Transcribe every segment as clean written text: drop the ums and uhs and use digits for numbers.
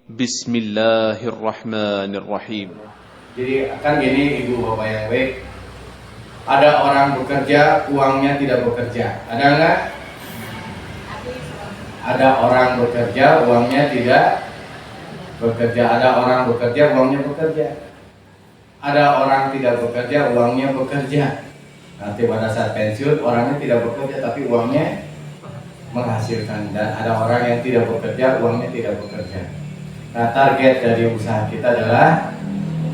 Bismillahirrahmanirrahim. Jadi kan gini ibu bapak yang baik, ada orang bekerja uangnya tidak bekerja, ada nggak? Ada orang bekerja uangnya tidak bekerja, ada orang bekerja uangnya bekerja, ada orang tidak bekerja uangnya bekerja. Nanti pada saat pensiun orangnya tidak bekerja tapi uangnya menghasilkan, dan ada orang yang tidak bekerja uangnya tidak bekerja. Nah, target dari usaha kita adalah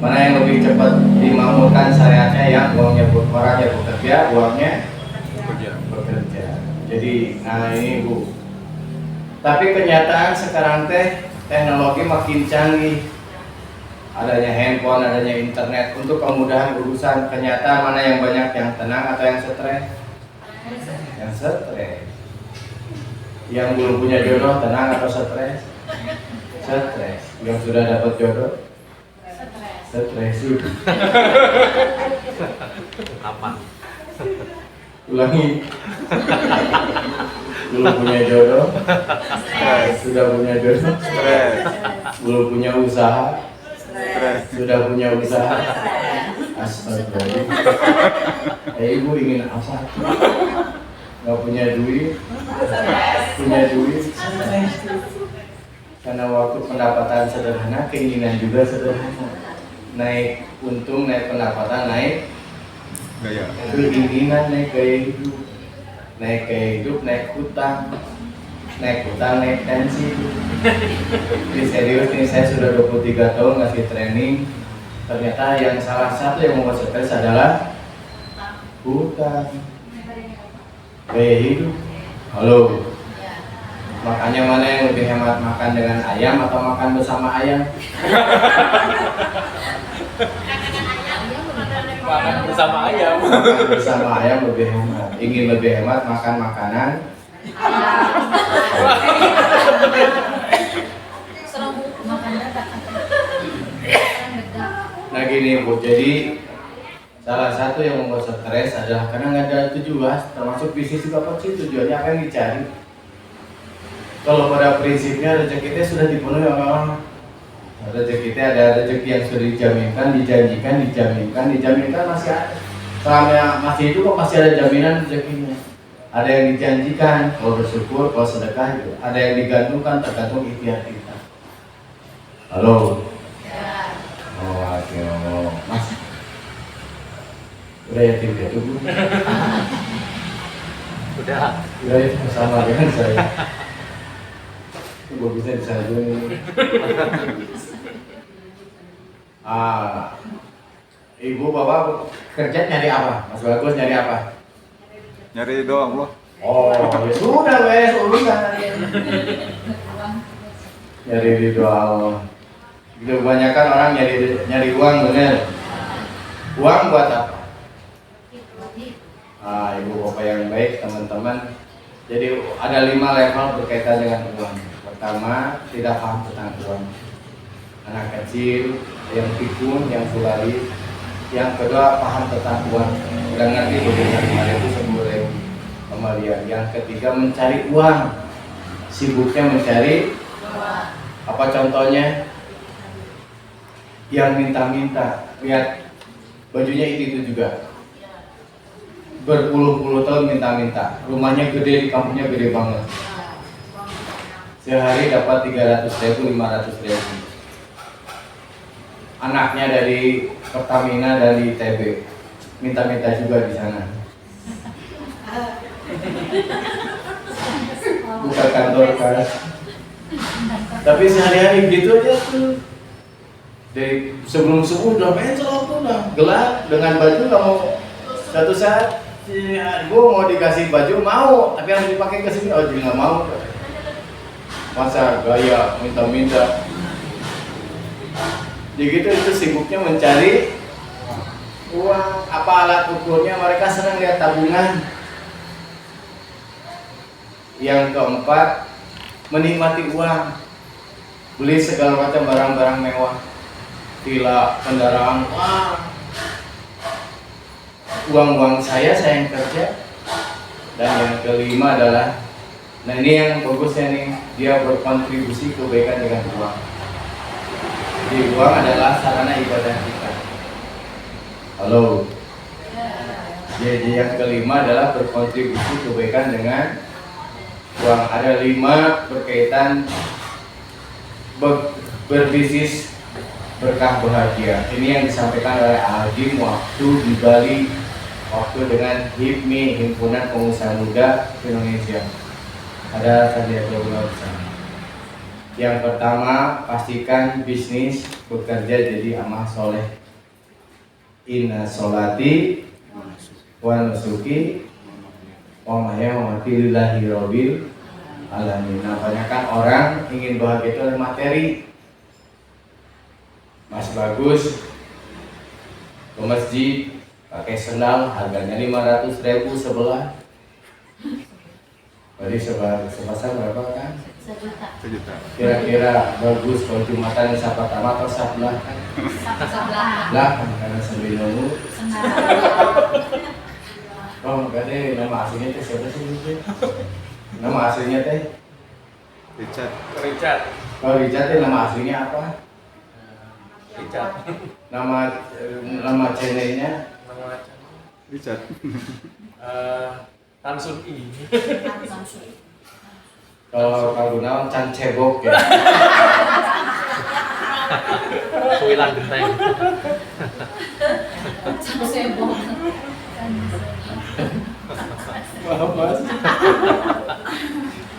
mana yang lebih cepat dimakmurkan syariatnya, yang uangnya orangnya bekerja, uangnya bekerja. Jadi, nah ini Bu. Tapi kenyataan sekarang teknologi makin canggih. Adanya handphone, adanya internet untuk kemudahan urusan. Kenyataan mana yang banyak, yang tenang atau yang stres? Yang stres. Yang belum punya jodoh tenang atau stres? Stres. Yang sudah dapat jodoh? Stres. Aman. Ulangi. Belum punya jodoh? Stres. Sudah punya jodoh? Stres. Belum punya usaha? Stres. Sudah punya usaha? Astagfirullah. Ibu ingin apa? Nggak punya duit? Punya duit? Stres. Karena waktu pendapatan sederhana, keinginan juga sederhana. Naik untung, naik pendapatan, naik Gaya. keinginan, naik gaya hidup. Naik gaya hidup, naik hutang. Naik hutang, naik tensi. Ini serius nih, saya sudah 23 tahun ngasih training. Ternyata yang salah satu yang membuat stres adalah hutang. Gaya hidup. Halo. Makanya mana yang lebih hemat, makan dengan ayam atau makan bersama ayam? Makan bersama ayam. Makan bersama ayam lebih hemat. Ingin lebih hemat, makan makanan. Nah gini Bu, jadi salah satu yang membuat stres adalah karena nggak ada tujuan. Termasuk bisnis juga pasti tujuannya apa yang dicari. Kalau pada prinsipnya rezeki kita sudah dipenuhi oleh Allah. Rezeki kita ada rezeki yang sudah dijaminkan, dijaminkan masih ada. Selama masih hidup kok masih ada jaminan rezekinya. Ada yang dijanjikan, kalau bersyukur, kalau sedekah itu. Ada yang digantungkan, tergantung ikhtiar kita. Halo. Oh, oke, Mas. Udah yatim piatu Bu? Udah. Udah itu sama dengan saya. Gue bisa disalju. Ibu bapak kerja nyari apa? Mas Bagus nyari apa? Nyari doang loh. Oh ya sudah wes urusan. Nyari ridho Allah. Gitu kebanyakan orang nyari uang, bener. Uang buat apa? Ibu bapak yang baik, teman-teman. Jadi ada 5 level berkaitan dengan uang. Pertama, tidak paham tentang uang. Anak kecil, yang pikun, yang sulali. Yang kedua, paham tentang uang. Udah ngerti bagaimana itu 10.000 kembalian. Yang ketiga, mencari uang. Sibuknya mencari. Apa contohnya? Yang minta-minta. Lihat, bajunya itu juga. Berpuluh-puluh tahun minta-minta. Rumahnya gede, di kampungnya gede banget. Sehari dapat 300.000, 500.000. Anaknya dari Pertamina, dari ITB, minta-minta juga di sana. Buka kantor kas. Tapi sehari-hari gitu aja tuh. Dari sebelum subuh udah pencelok tuh, udah gelap dengan baju nggak mau. Satu saat gue mau dikasih baju mau, tapi harus dipakai ke sini. Oh, jadi nggak mau. Masa gaya minta-minta. Jadi gitu itu sibuknya mencari uang. Apa alat ukurnya? Mereka senang lihat tabungan. Yang keempat, menikmati uang. Beli segala macam barang-barang mewah. Villa, kendaraan, uang saya yang kerja. Dan yang kelima adalah, nah ini yang bagusnya nih, dia berkontribusi kebaikan dengan uang. Jadi uang adalah sarana ibadah kita. Halo. Jadi yang kelima adalah berkontribusi kebaikan dengan uang. Ada 5 berkaitan berbisnis berkah bahagia. Ini yang disampaikan oleh Aldim waktu di Bali, waktu dengan HIPMI, Himpunan Pengusaha Muda Indonesia. Ada Sandiaga Uno bersama. Yang pertama, pastikan bisnis bekerja jadi amal soleh. Inna sholati wa nusuki wa mahyaya lillahi rabbil alamin. Nah, banyakkan orang ingin bahagia itu oleh materi. Mas bagus ke masjid pakai sendal harganya 500.000 sebelah. Berarti sebesar berapa kan? 1 juta. Kira-kira bagus kalau Jumatan siapa pertama atau sebelah? Lah, karena sambil nunggu. Oh, enggak deh, nama aslinya teh siapa sih? Nama aslinya teh? Richard. Oh, Richard teh nama aslinya apa? Richard. Nama channelnya? Richard. Tansun I. Kalau Gunawan Can Cebok ya. Kuilan genteng. Maaf mas.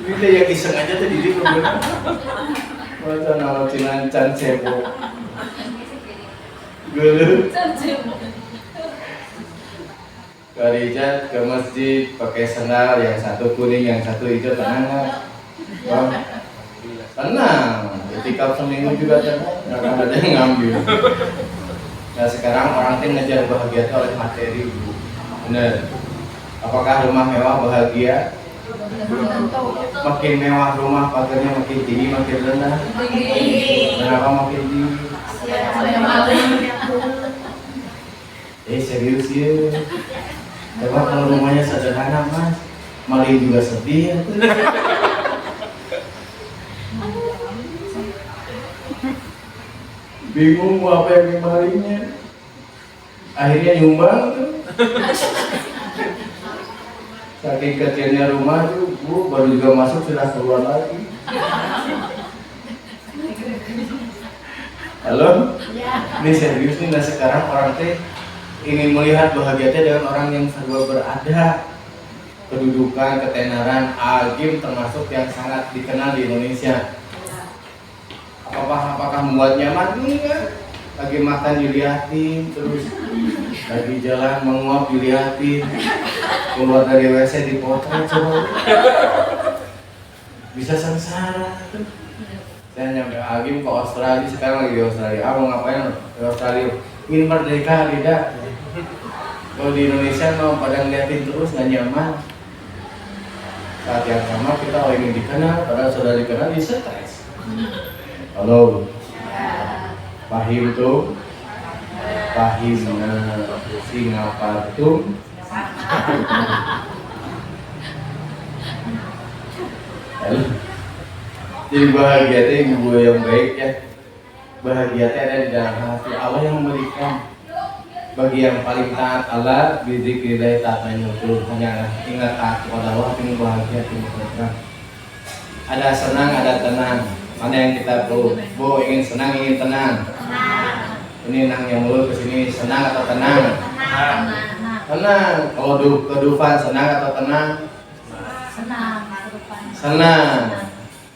Ini teh yang iseng aja tadi di rumah. Masa nama Cinan Can Cebok. Gelut. Karijat ke masjid pakai sendal, yang satu kuning, yang satu hijau, tenang nggak? Bang, tenang. Ketika seminggu juga tenang, nggak akan ada yang ngambil. Nah sekarang orang tuh ngejar bahagia itu oleh materi, bener. Apakah rumah mewah bahagia? Makin mewah rumah, pagarnya makin tinggi, makin rendah. Kenapa makin tinggi? Serius ya. Coba kalau rumahnya sederhana mas, maling juga sedih ya. Bingung mau apa yang dimalingnya. Akhirnya nyumbang tuh. Saking kecilnya rumah tuh, bu baru juga masuk sudah keluar lagi. Halo? Ini serius nih, nah sekarang orang teh ingin melihat bahagia dengan orang yang serba berada, kedudukan, ketenaran, agim termasuk yang sangat dikenal di Indonesia. Apakah membuat nyaman? Enggak. Lagi makan dilihatin, terus lagi jalan menguap dilihatin, keluar dari WC dipotret coba. Bisa sengsara. Saya nyampe agim ke Australia, sekarang lagi di Australia. Mau ngapain di Australia? Ingin merdeka tidak? Kalau di Indonesia mau pada ngeliatin terus nggak nyaman. Saat yang sama kita ingin dikenal, padahal sudah dikenal di stres. Halo, pahim tuh, pahim Singapartum. Jadi bahagia itu ibu yang baik ya. Bahagia itu ada di dalam hati Allah yang memberikan. Bagi yang paling taat Allah, bizikrillah tatma'innul hanya ingat taat kepada Allah, ingin bahagia, ingin tenang. Ada senang, ada tenang. Mana yang kita perlu? Bu, ingin senang, ingin tenang. Ini nang yang mulut kesini, senang atau tenang? Tenang. Kalau kedufan senang atau tenang? Senang.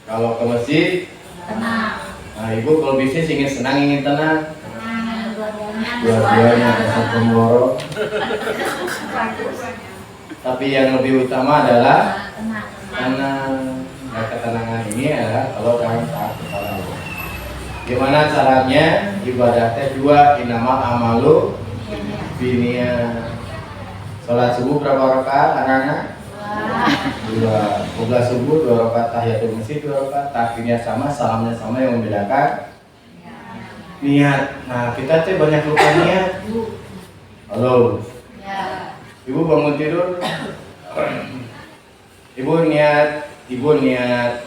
Kalau ke masjid? Tenang. Nah, ibu kalau bisnis ingin senang, ingin tenang? Dua-duanya dasar pemborong. Tapi yang lebih utama adalah tenang. Nah, ketenangan ini adalah kalau dalam taat kepada Allah. Gimana caranya? Ibadahnya dua, innamal amalu binniyat. Sholat subuh berapa rakaat anak-anak? 2. Qiblah subuh 2 rakaat, tahiyatul masjid 2 rakaat, takbirnya sama, salamnya sama, yang membedakan niat. Nah, kita tuh banyak lupa niat. Halo. Ya. Ibu bangun tidur. Ibu niat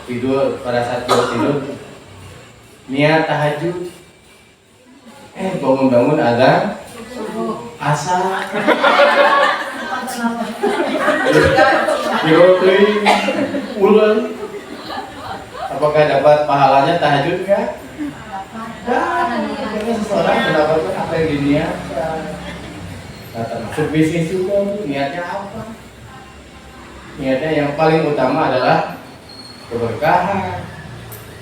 tidur pada saat ibu tidur. Niat tahajud. Bangun-bangun ada asa. Ulang. Apakah dapat pahalanya tahajud enggak? Karena seseorang mendapatkan apa yang diniatkan. Nah, termasuk bisnis juga, niatnya apa? Niatnya yang paling utama adalah keberkahan.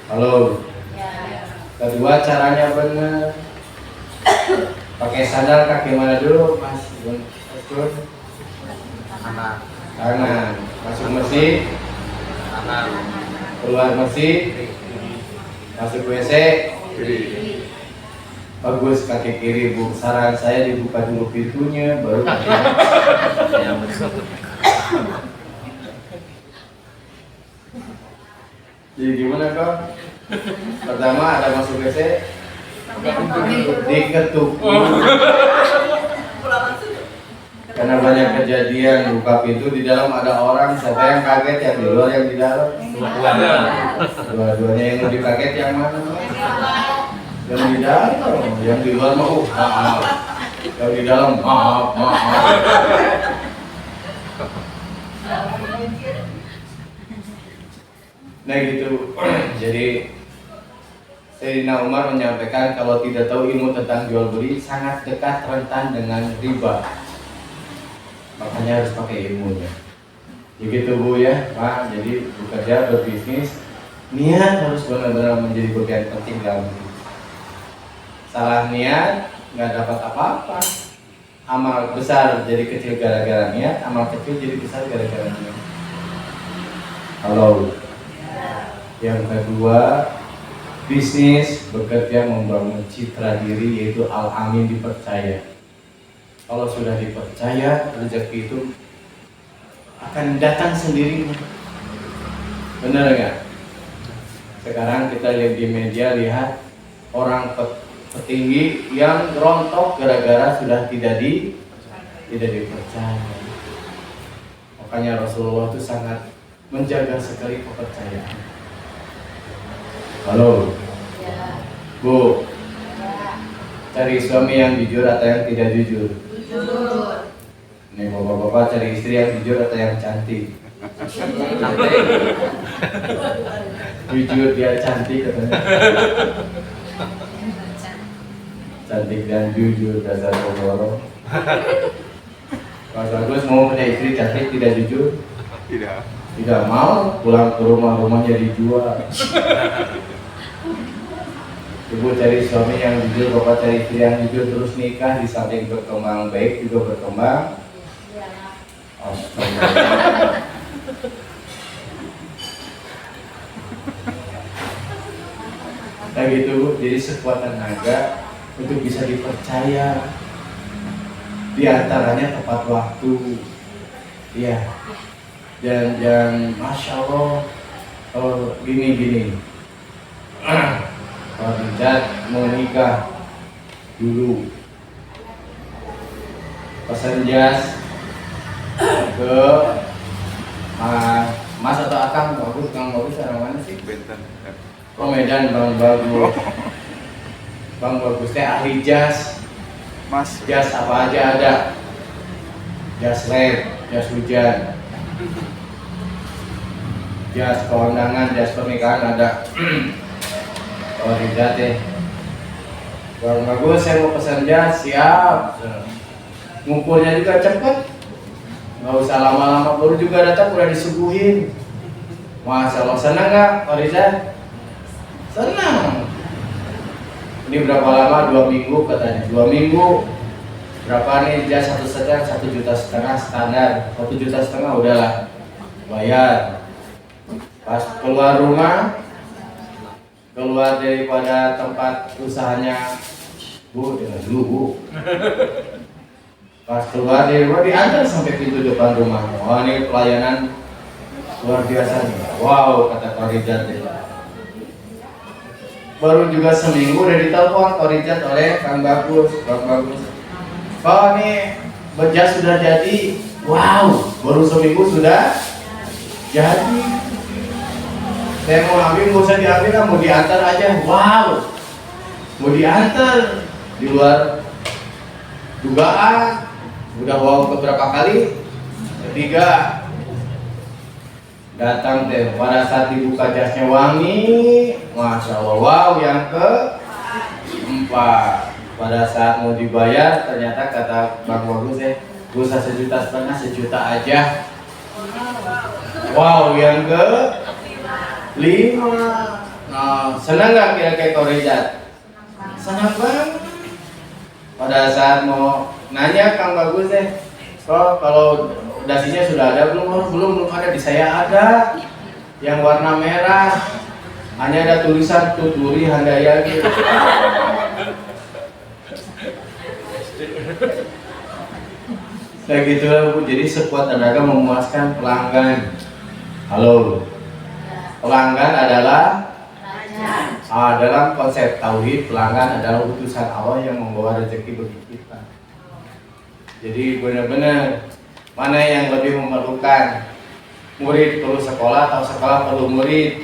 Halo. Kedua, caranya benar. Pakai sandal kaki mana dulu, Mas? Kanan. Masuk masjid. Kanan. Keluar masjid. Masuk WC. Bagus kaki kiri, Bu. Saran saya dibuka dulu pintunya, baru kaki kiri. Ya, betul. Jadi gimana kok? Pertama ada masuk WC, diketuk. Karena banyak kejadian buka pintu di dalam ada orang, siapa yang kaget, yang di luar yang di dalam. Dua-duanya yang lebih kaget yang mana? Yang di dalam, yang di luar mau maaf, yang di dalam maaf. Nah gitu. Jadi Sayyidina Umar menyampaikan kalau tidak tahu ilmu tentang jual beli sangat dekat rentan dengan riba. Makanya harus pakai ilmunya. Begitu Bu ya, Pak. Jadi bekerja berbisnis, niat harus benar-benar menjadi bagian penting dalam hidup. Salah niat nggak dapat apa-apa. Amal besar jadi kecil gara-gara niat, amal kecil jadi besar gara-gara niat. Halo. Yang kedua, bisnis bekerja membangun citra diri, yaitu al-amin, dipercaya. Kalau sudah dipercaya, rezeki itu akan datang sendiri. Benar nggak? Sekarang kita lihat di media, lihat orang petinggi yang rontok gara-gara sudah tidak dipercaya. Makanya Rasulullah itu sangat menjaga sekali kepercayaan. Halo, Bu, cari suami yang jujur atau yang tidak jujur? Jujur. Nih bapak-bapak cari istri yang jujur atau yang cantik? Jujur dia cantik katanya. Cantik dan jujur, dasar bohong. Mas Agus mau punya istri cantik tidak jujur? Tidak mau, pulang ke rumahnya dijual. Ibu cari suami yang jujur, bapak cari istri yang jujur, terus nikah, di samping berkembang baik juga berkembang. Astaga. Nah gitu Bu, jadi sekuat tenaga untuk bisa dipercaya. Di antaranya tepat waktu. Iya. Dan Masya Allah, gini. Kalau Rijat mau nikah dulu, pesan jas ke Mas atau Akang bagus, Kang bagus orang mana sih? Benten. Oh Medan, Bang Bagus. Bang Bagus teh ahli jas. Mas, Jas apa aja ada. Jas lab, jas hujan, jas kondangan, jas pernikahan ada. Oh tidak deh. Bang Bagus, saya mau pesan jas, siap. Ngumpulnya juga cepet, nggak usah lama-lama, baru juga datang udah disuguhin. Masya Allah, senang nggak Pak Rizal? Senang. Ini berapa lama? 2 minggu katanya. 2 minggu. Berapa nih jas? 1,5 juta standar. 1,5 juta udahlah bayar. Pas keluar rumah, keluar daripada tempat usahanya, Bu, dengar dulu Bu. Pas keluar dari rumah diantar sampai pintu depan rumah. Wah ini pelayanan luar biasa nih. Wow, kata Korijat. Baru juga seminggu udah ditelepon Korijat oleh Kang Bagus. Kang Bagus, oh nih bejas sudah jadi. Wow, baru seminggu sudah jadi. Saya mau ambil, nggak usah diambil, mau diantar aja. Wow, mau diantar. di luar dugaan. Udah wow beberapa kali. Ketiga, datang teh pada saat dibuka jasnya wangi, masya Allah. Wow, yang keempat, pada saat mau dibayar ternyata kata Bang Bagus gak usah 1,5 juta, 1 juta aja. Wow, yang kelima. Nah, senang nggak kira-kira kau Rizat? Senang banget. Pada saat mau nanya Kang Bagus kalau dasinya sudah ada belum ada, di saya ada yang warna merah, hanya ada tulisan Tuturi Handaya gitu. Kayak gitu lah Bu, jadi sekuat tenaga memuaskan pelanggan. Halo, pelanggan adalah dalam konsep tauhid, pelanggan adalah utusan Allah yang membawa rezeki bagi kita. Jadi benar-benar mana yang lebih memerlukan, murid perlu sekolah atau sekolah perlu murid?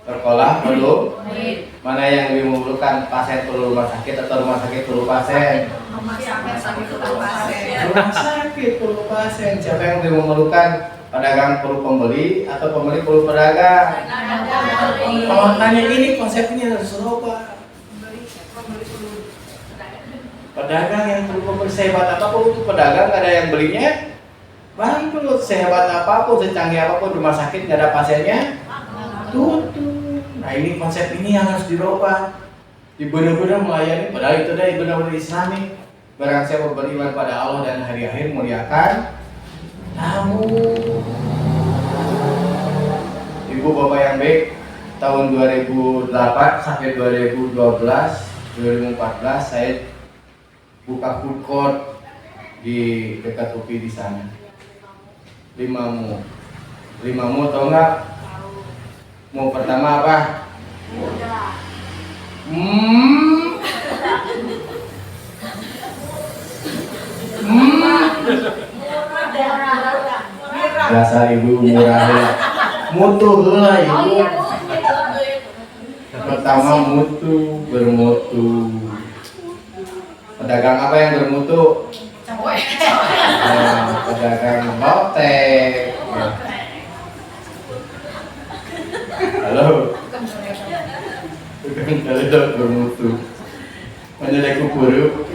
Sekolah perlu murid. Mana yang lebih memerlukan, pasien perlu rumah sakit atau rumah sakit perlu pasien? Rumah sakit perlu pasien. Siapa yang lebih memerlukan? Pedagang perlu pembeli atau pembeli perlu pedagang? Kalau tanya ini konsepnya harus berubah. Pedagang yang perlu pembeli, sehebat apapun untuk pedagang nggak ada yang belinya. Barang perlu sehebat apapun, secanggih apapun, rumah sakit nggak ada pasiennya, tutup. Nah ini konsep ini yang harus dirubah. Benar-benar melayani, padahal itu dari benar-benar Islami. Barang siapa beriman pada Allah dan hari akhir, muliakan tamu. Ibu bapak yang baik, tahun 2008 sampai 2014 saya buka food court di dekat UPI di sana. Limamu tau nggak? Mau pertama apa? Dasar ibu murah ya. Mutu lah ibu. Pertama mutu, bermutu. Pedagang apa yang bermutu? Pedagang lotek. Halo. Tukang teledot bermutu. Menilai kupuru.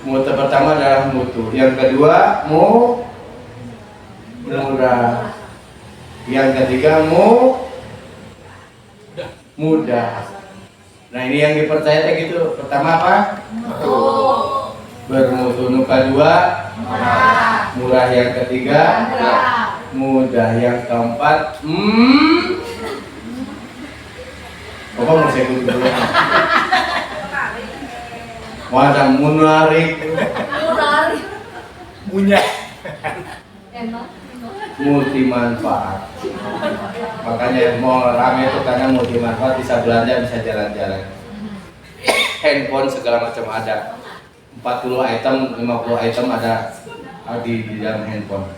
Mutu pertama adalah mutu, yang kedua murah, yang ketiga mudah. Nah ini yang dipercaya kayak gitu. Pertama apa? Bermutu. Nu kedua murah. Yang ketiga mudah. Yang keempat Bapak mau saya ikut dulu. Wadah menarik, punya multi manfaat. Makanya mau rame itu karena multi manfaat, bisa belanja, bisa jalan-jalan. Handphone segala macam ada. 40 item, 50 item ada di dalam handphone.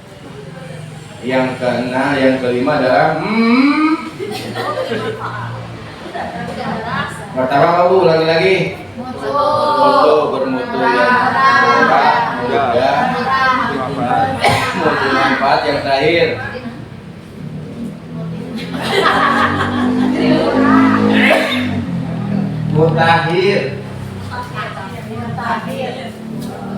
Yang keenam, yang kelima adalah pertama apa Bu? Ulangi lagi. Bermutu yang murah, mudah, multi manfaat. Yang terakhir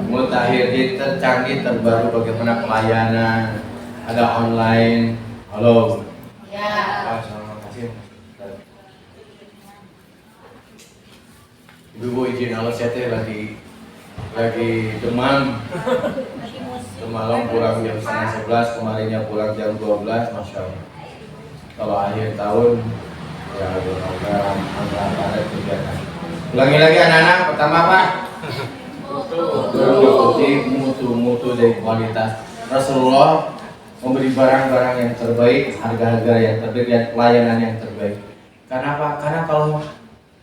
mutakhir, jadi tercanggih, terbaru bagaimana pelayanan, ada online. Halo. Ya. Terima kasih. Ibu izin Allah, saya teh lagi demam. Semalam pulang jam 10:30, kemarinnya pulang jam 12, Masya Allah. Kalau akhir tahun ya program ada kegiatan. Ulangi lagi anak-anak, pertama apa? Mutu dari kualitas. Rasulullah memberi barang-barang yang terbaik, harga-harga yang terbaik, dan pelayanan yang terbaik. Karena apa? Karena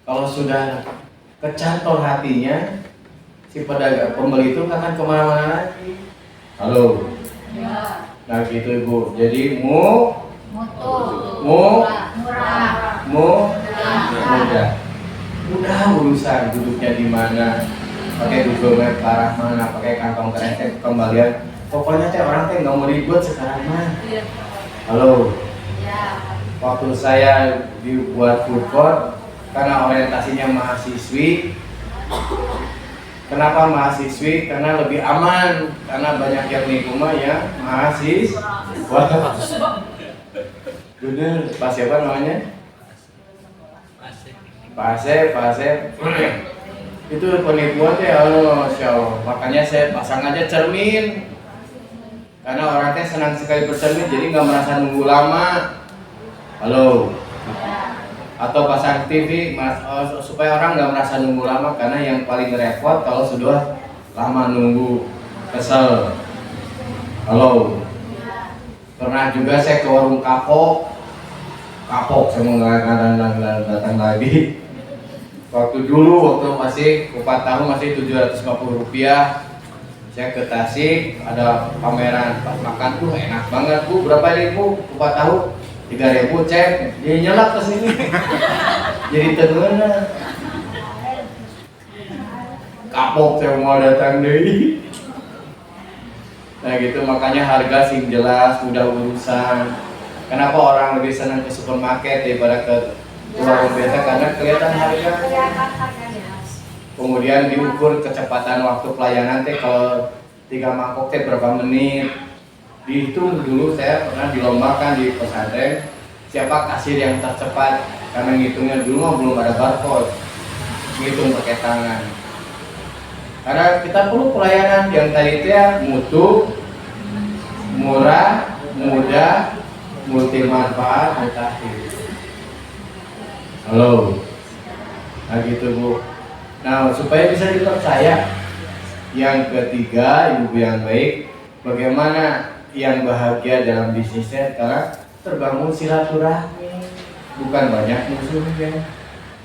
kalau sudah kecantol hatinya, si pedagang pembeli itu akan kemana-mana lagi. Halo. Ya. Nah gitu Ibu. Jadi mudah. urusan duduknya di mana, pakai Google Map ke arah mana, pakai kantong kresek kembalian. Pokoknya teh orang teh nggak mau ribet sekarang mah. Halo. Waktu saya dibuat food court karena orientasinya mahasiswi. Kenapa mahasiswi? Karena lebih aman, karena banyak yang di rumah yang mahasiswa. Bener, Pak siapa namanya? Pak Asep. Itu penipuan ya Allah, Masya Allah. Makanya saya pasang aja cermin. Karena orangnya senang sekali bercermin, jadi nggak merasa nunggu lama. Halo. Atau pasang TV supaya orang nggak merasa nunggu lama, karena yang paling repot kalau sudah lama nunggu, kesel. Halo. Pernah juga saya ke warung kapok saya mau nggak datang lagi. Waktu masih 4 tahun masih 750 rupiah. Saya ke Tasik, ada pameran pas makan tuh enak banget Bu. Berapa ribu? 4 tahun 3.000 cek, dia nyelak ke sini. Jadi terkenal. Kapok saya mau datang deh. Nah gitu, makanya harga sing jelas, mudah urusan. Kenapa orang lebih senang ke supermarket daripada ke warung biasa? Karena kelihatan harga. Kemudian diukur kecepatan waktu pelayanan teh, kalau 3 mangkok teh berapa menit. Dihitung dulu, saya pernah dilombakan di pesantren siapa kasir yang tercepat, karena ngitungnya dulu mah belum ada barcode, ngitung pakai tangan. Karena kita perlu pelayanan yang tadi itu ya, mutu, murah, mudah, multi manfaat, mutakhir. Halo, nah gitu Bu. Nah supaya bisa dipercaya, yang ketiga, ibu yang baik, bagaimana yang bahagia dalam bisnisnya? Karena terbangun silaturahmi, bukan banyak musuhnya.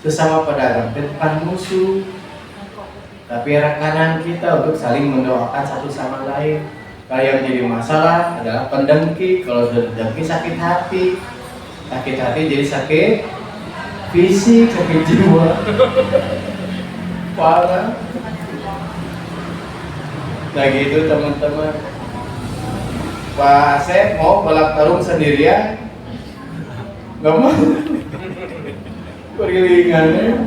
Sesama pedagang bukan musuh, tapi rekanan kita untuk saling mendoakan satu sama lain. Kalau yang jadi masalah adalah pendengki. Kalau sudah dengki sakit hati jadi sakit fisik, sakit jiwa. Parah. Nah gitu teman-teman. Pak Asep mau balap karung sendirian? Gak mau. Pergilingannya.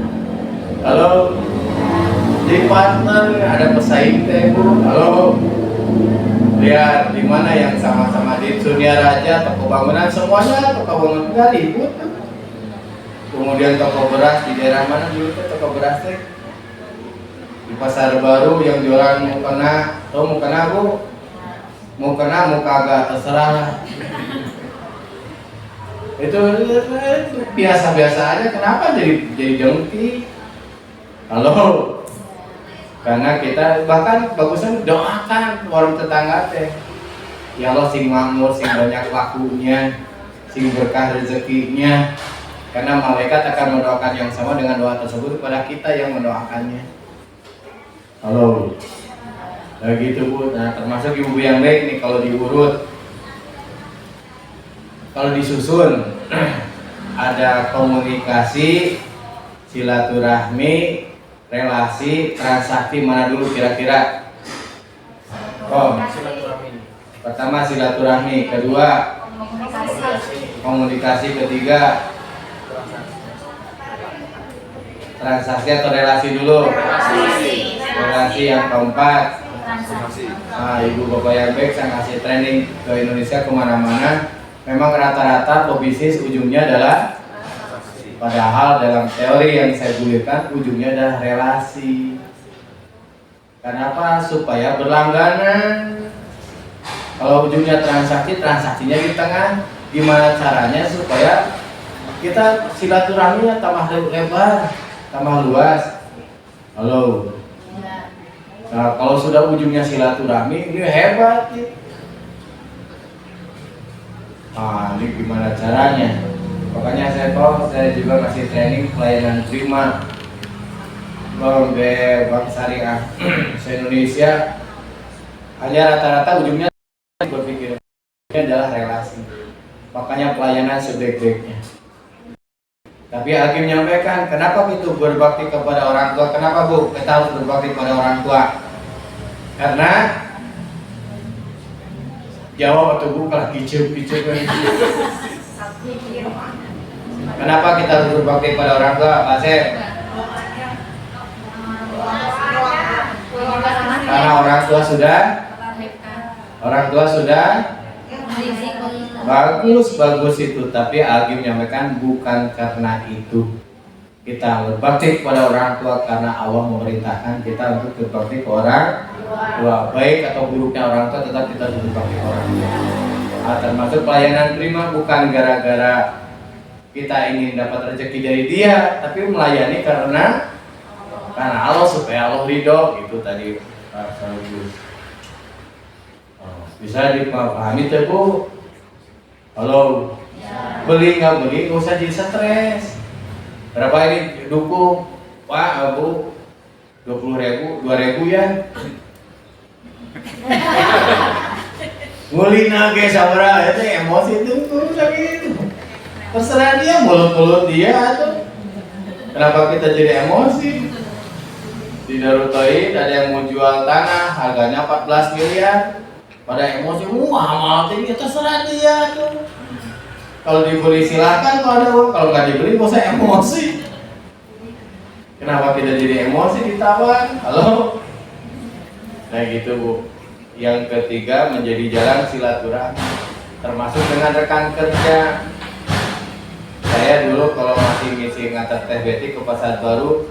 Halo. Jadi partner, ada pesaing teh Bu. Halo. Lihat di mana yang sama-sama di Sunia Raja, toko bangunan semuanya, toko bangunan nggak ribut. Kemudian toko beras di daerah mana dulu tuh toko beras teh? Di Pasar Baru yang jualan mukena, tahu mukena Bu? Mukena mau kagak terserah lah. Itu biasa-biasa aja, kenapa jadi dengki? Halo. Karena kita bahkan bagusnya doakan warung tetangga teh. Ya Allah sing makmur, sing banyak lakunya, sing berkah rezekinya. Karena malaikat akan mendoakan yang sama dengan doa tersebut kepada kita yang mendoakannya. Halo. Nah gitu Bu. Nah termasuk ibu yang baik nih kalau diurut, kalau disusun ada komunikasi, silaturahmi, relasi, transaksi, mana dulu kira-kira? Oh, pertama silaturahmi, kedua komunikasi, ketiga transaksi atau relasi dulu. Relasi yang keempat. Nah, ibu bapak yang baik, saya kasih training ke Indonesia kemana-mana. Memang rata-rata pebisnis ujungnya adalah, padahal dalam teori yang saya gulirkan ujungnya adalah relasi. Kenapa? Supaya berlangganan. Kalau ujungnya transaksi, transaksinya di tengah. Gimana caranya supaya kita silaturahminya tambah lebar, tambah luas? Halo. Nah, kalau sudah ujungnya silaturahmi, ini hebat ya. Nah, ini gimana caranya? Makanya saya juga kasih training pelayanan prima Bank Syariah se-Indonesia. Hanya rata-rata ujungnya berpikir ini adalah relasi. Makanya pelayanan sebaik-baiknya. Tapi Hakim menyampaikan, kenapa itu berbakti kepada orang tua? Kenapa Bu? Kita harus berbakti kepada orang tua. Karena jawab atau Bu kalah kicau-kicau kan. Kenapa kita harus berbakti kepada orang tua, Pak Sep? Karena orang tua sudah bagus itu, tapi Hakim menyampaikan bukan karena itu kita berbakti kepada orang tua, karena Allah memerintahkan kita untuk berbakti ke orang tua. Baik atau buruknya orang tua, tetap kita harus berbakti ke orang tua. Nah, termasuk pelayanan prima bukan gara-gara kita ingin dapat rezeki dari dia, tapi melayani karena Allah, supaya Allah ridho. Itu tadi Pak Sagus. Bisa dipahami tuh Bu? Halo, beli nggak beli, nggak usah jadi stres. Berapa ini dukung? Pak, Bu, 20.000, 2.000 ya. Ngulina ke sabra, itu emosi itu sakit. Terserah dia, mulut-mulut dia tuh. Kenapa kita jadi emosi? Di Darut Tauhid ada yang mau jual tanah, harganya 14 miliar. Pada emosi, mahal tinggi, terserah dia tuh. Kalau dibeli silahkan, kalau ada uang, kalau nggak dibeli, nggak usah emosi. Kenapa kita jadi emosi ditawar? Halo? Nah gitu Bu. Yang ketiga, menjadi jalan silaturahmi, termasuk dengan rekan kerja. Saya dulu kalau masih ngisi ngantar Teh Betty ke Pasar Baru,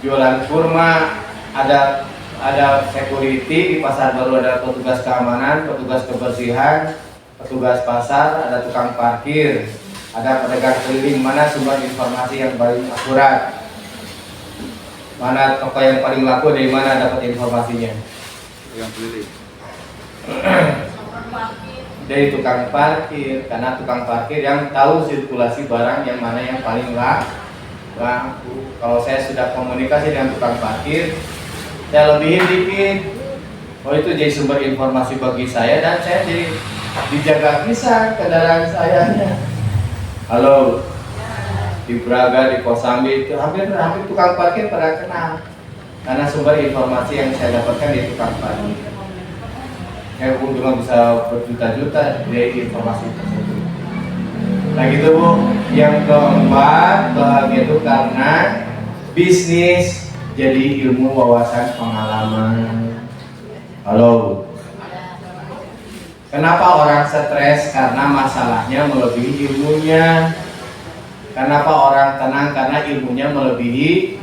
jualan kurma, ada security di Pasar Baru, ada petugas keamanan, petugas kebersihan, petugas pasar, ada tukang parkir, ada pedagang keliling. Mana sumber informasi yang paling akurat? Mana toko yang paling laku, dari mana dapat informasinya? Yang keliling. Dari tukang parkir, karena tukang parkir yang tahu sirkulasi barang yang mana yang paling laku. Kalau saya sudah komunikasi dengan tukang parkir, saya lebihin dikit. Oh, itu jadi sumber informasi bagi saya, dan saya jadi dijaga bisa kendaraan saya. Halo, di Braga, di Kosambi, itu hampir tukang parkir pada kenal, karena sumber informasi yang saya dapatkan di tukang parkir. Saya pun cuma bisa berjuta-juta dari informasi tersebut. Nah gitu Bu. Yang keempat, bahagia itu karena bisnis jadi ilmu, wawasan, pengalaman. Halo. Kenapa orang stres? Karena masalahnya melebihi ilmunya. Kenapa orang tenang? Karena ilmunya melebihi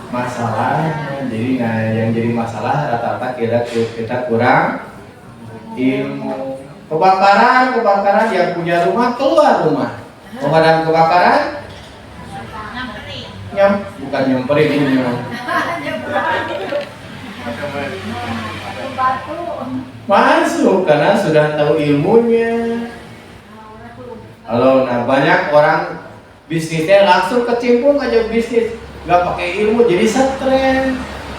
masalahnya. Jadi yang jadi masalah rata-rata kita kurang ilmu. Kebakaran yang punya rumah keluar rumah. Pemadam kebakaran bukan nyamperin ini. Masuk karena sudah tahu ilmunya. Halo, nah banyak orang bisnisnya langsung kecimpung aja bisnis, nggak pakai ilmu jadi stres.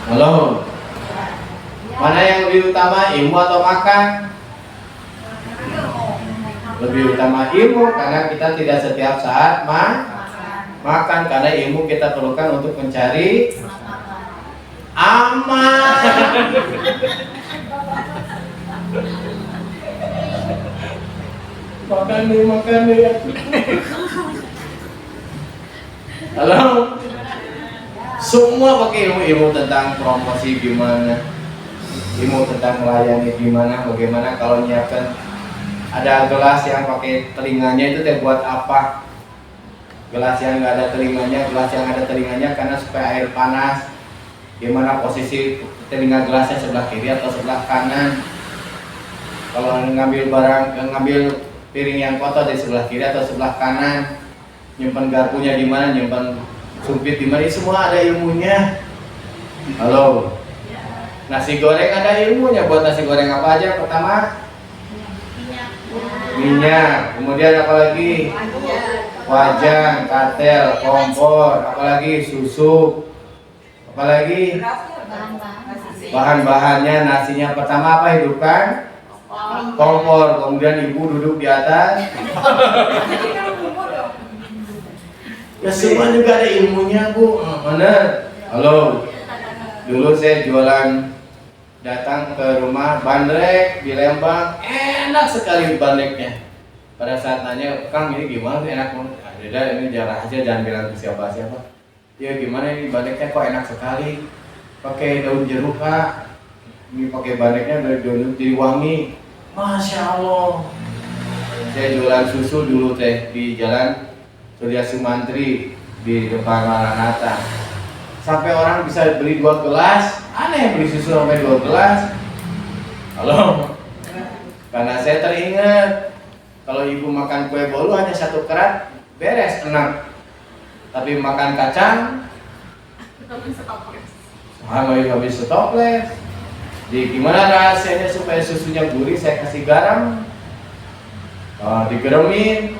Halo, mana yang lebih utama, ilmu atau makan? Lebih utama ilmu, karena kita tidak setiap saat makan, karena ilmu kita perlukan untuk mencari aman. Makan deh. Halo, semua pakai ilmu tentang promosi gimana, ilmu tentang melayani gimana, bagaimana kalau nyiapkan. Ada gelas yang pakai telinganya, itu teh buat apa? Gelas yang nggak ada telinganya, gelas yang ada telinganya karena supaya air panas. Gimana posisi telinga gelasnya, sebelah kiri atau sebelah kanan? Kalau ngambil piring yang kotor di sebelah kiri atau sebelah kanan? Nyimpan garpunya di mana? Nyimpan sumpit di mana? Semua ada ilmunya. Halo. Nasi goreng ada ilmunya. Buat nasi goreng apa aja? Pertama, minyak, kemudian apalagi wajan, katel, kompor, apalagi susu, apalagi bahan-bahannya. Nasinya pertama apa? Hidupkan kompor, kemudian ibu duduk di atas Ya semua juga ada ilmunya Bu. Mana? Halo. Dulu saya jualan, datang ke rumah bandrek di Lembang, enak sekali bandreknya. Pada saat nanya, Kang ini gimana? Enak banget. Ada ini jarang aja, jangan bilang ke siapa-siapa. Ya gimana ini bandreknya kok enak sekali? Pakai daun jeruk Kak. Ini pakai bandreknya dari daun jeruk jadi wangi. Masya Allah. Saya jualan susu dulu teh di Jalan Surya Sumantri di depan Maranatha. Sampai orang bisa beli 2 gelas, aneh beli susu sampai 2 gelas. Halo. Karena saya teringat kalau ibu makan kue bolu hanya 1 kerat beres enak. Tapi makan kacang habis stoples. Jadi gimana rasanya supaya susunya gurih? Saya kasih garam. Digaramin.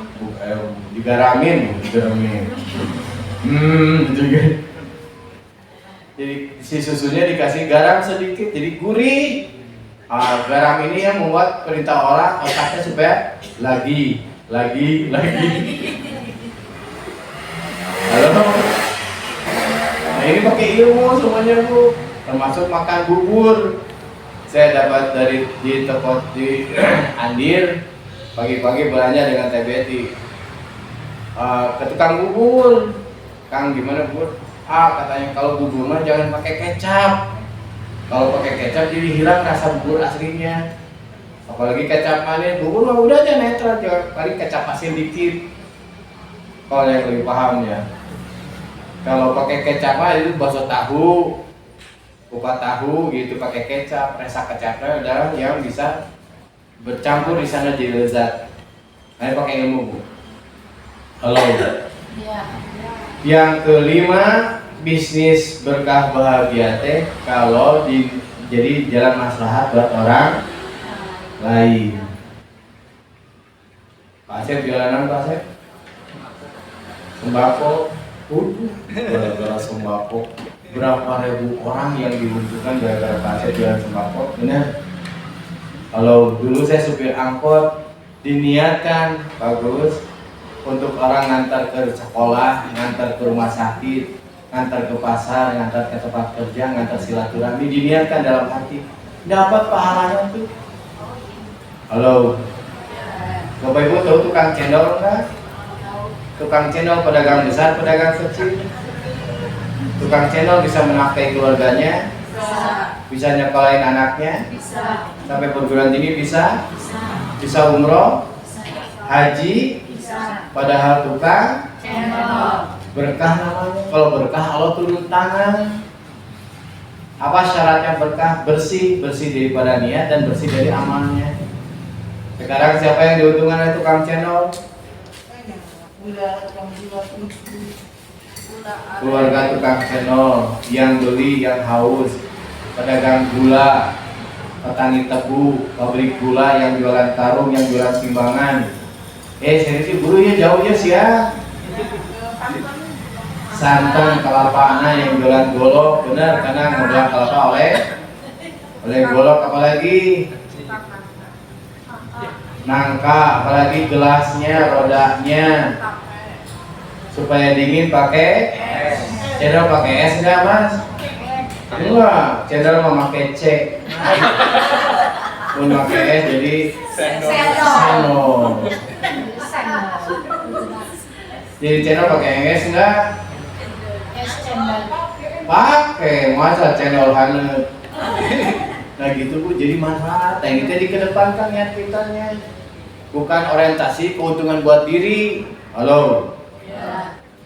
Jadi si susunya dikasih garam sedikit jadi gurih. Garam ini yang membuat perintah orang otaknya supaya lagi. Halo. Nah ini pakai ilmu semuanya Bu, termasuk makan bubur. Saya dapat di toko di Andir, pagi-pagi belanja dengan Teh Betty. Ke tukang bubur, Kang gimana bubur? Katanya kalau bubur mah jangan pakai kecap. Kalau pakai kecap jadi hilang rasa bubur aslinya. Apalagi kecap manis, bubur mah udah aja netral, jangan paling kecap asin dikit. Kalau yang lebih paham ya. Kalau pakai kecap mah itu bakso tahu, kupat tahu gitu pakai kecap, rasa kecapnya adalah yang bisa bercampur di sana jadi lezat. Nah, pakai ilmu Bu. Halo. Yang kelima, bisnis berkah bahagia teh kalau jadi jalan maslahat buat orang lain. Pak Asep jualan Pak Asep? Sembako. Gara-gara sembako berapa ribu orang yang diuntungkan gara-gara Pak Asep jualan sembako. Benar. Kalau dulu saya supir angkot, diniatkan bagus untuk orang ngantar ke sekolah, ngantar ke rumah sakit, ngantar ke pasar, ngantar ke tempat kerja, ngantar silaturahmi, diniatkan dalam hati dapat pahalanya tuh. Halo, Bapak Ibu tahu tukang cendol enggak? Tukang cendol pedagang besar, pedagang kecil. Tukang cendol bisa menafkahi keluarganya, bisa nyekolahin anaknya, sampai perguruan tinggi bisa umroh, haji. Padahal tukang berkah namanya. Kalau berkah Allah turun tangan. Apa syaratnya berkah? Bersih daripada niat dan bersih dari amalnya. Sekarang siapa yang diuntungkan oleh tukang cendol? Keluarga tukang cendol yang beli, yang haus, pedagang gula, petani tebu, pabrik gula yang jualan karung, yang jualan timbangan. Serius sih guru ya jauh ya sih ya. Santan kelapa yang jualan golok, benar karena modal kelapa oleh golok, apalagi nangka, apalagi gelasnya, rodanya supaya dingin pakai cendol. Pakai es enggak Mas? Enggak, cendol mau pakai C. Pun pakai es jadi sendol. Jadi cendol pakai es enggak? Pakai, masa cendol hangat. Nah gitu Bu, jadi manfaat. Nah ini tadi dikedepankan niat kitanya, bukan orientasi keuntungan buat diri. Halo.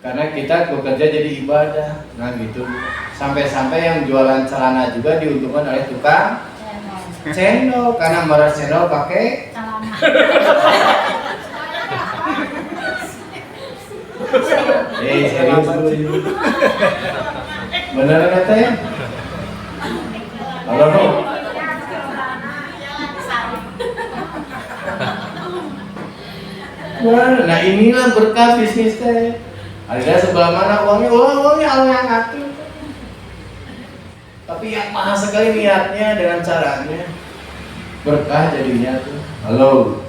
Karena kita bekerja jadi ibadah. Nah gitu. Sampai-sampai yang jualan celana juga diuntungkan oleh tukang cendol karena merah cendol pakai serius dulu. Bener nggak teh? Halo. Nah inilah berkah bisnis teh. Ada sebelah mana uangnya? Uangnya Allah yang ngatur. Tapi yang mahal sekali niatnya dengan caranya berkah jadinya tuh. Halo.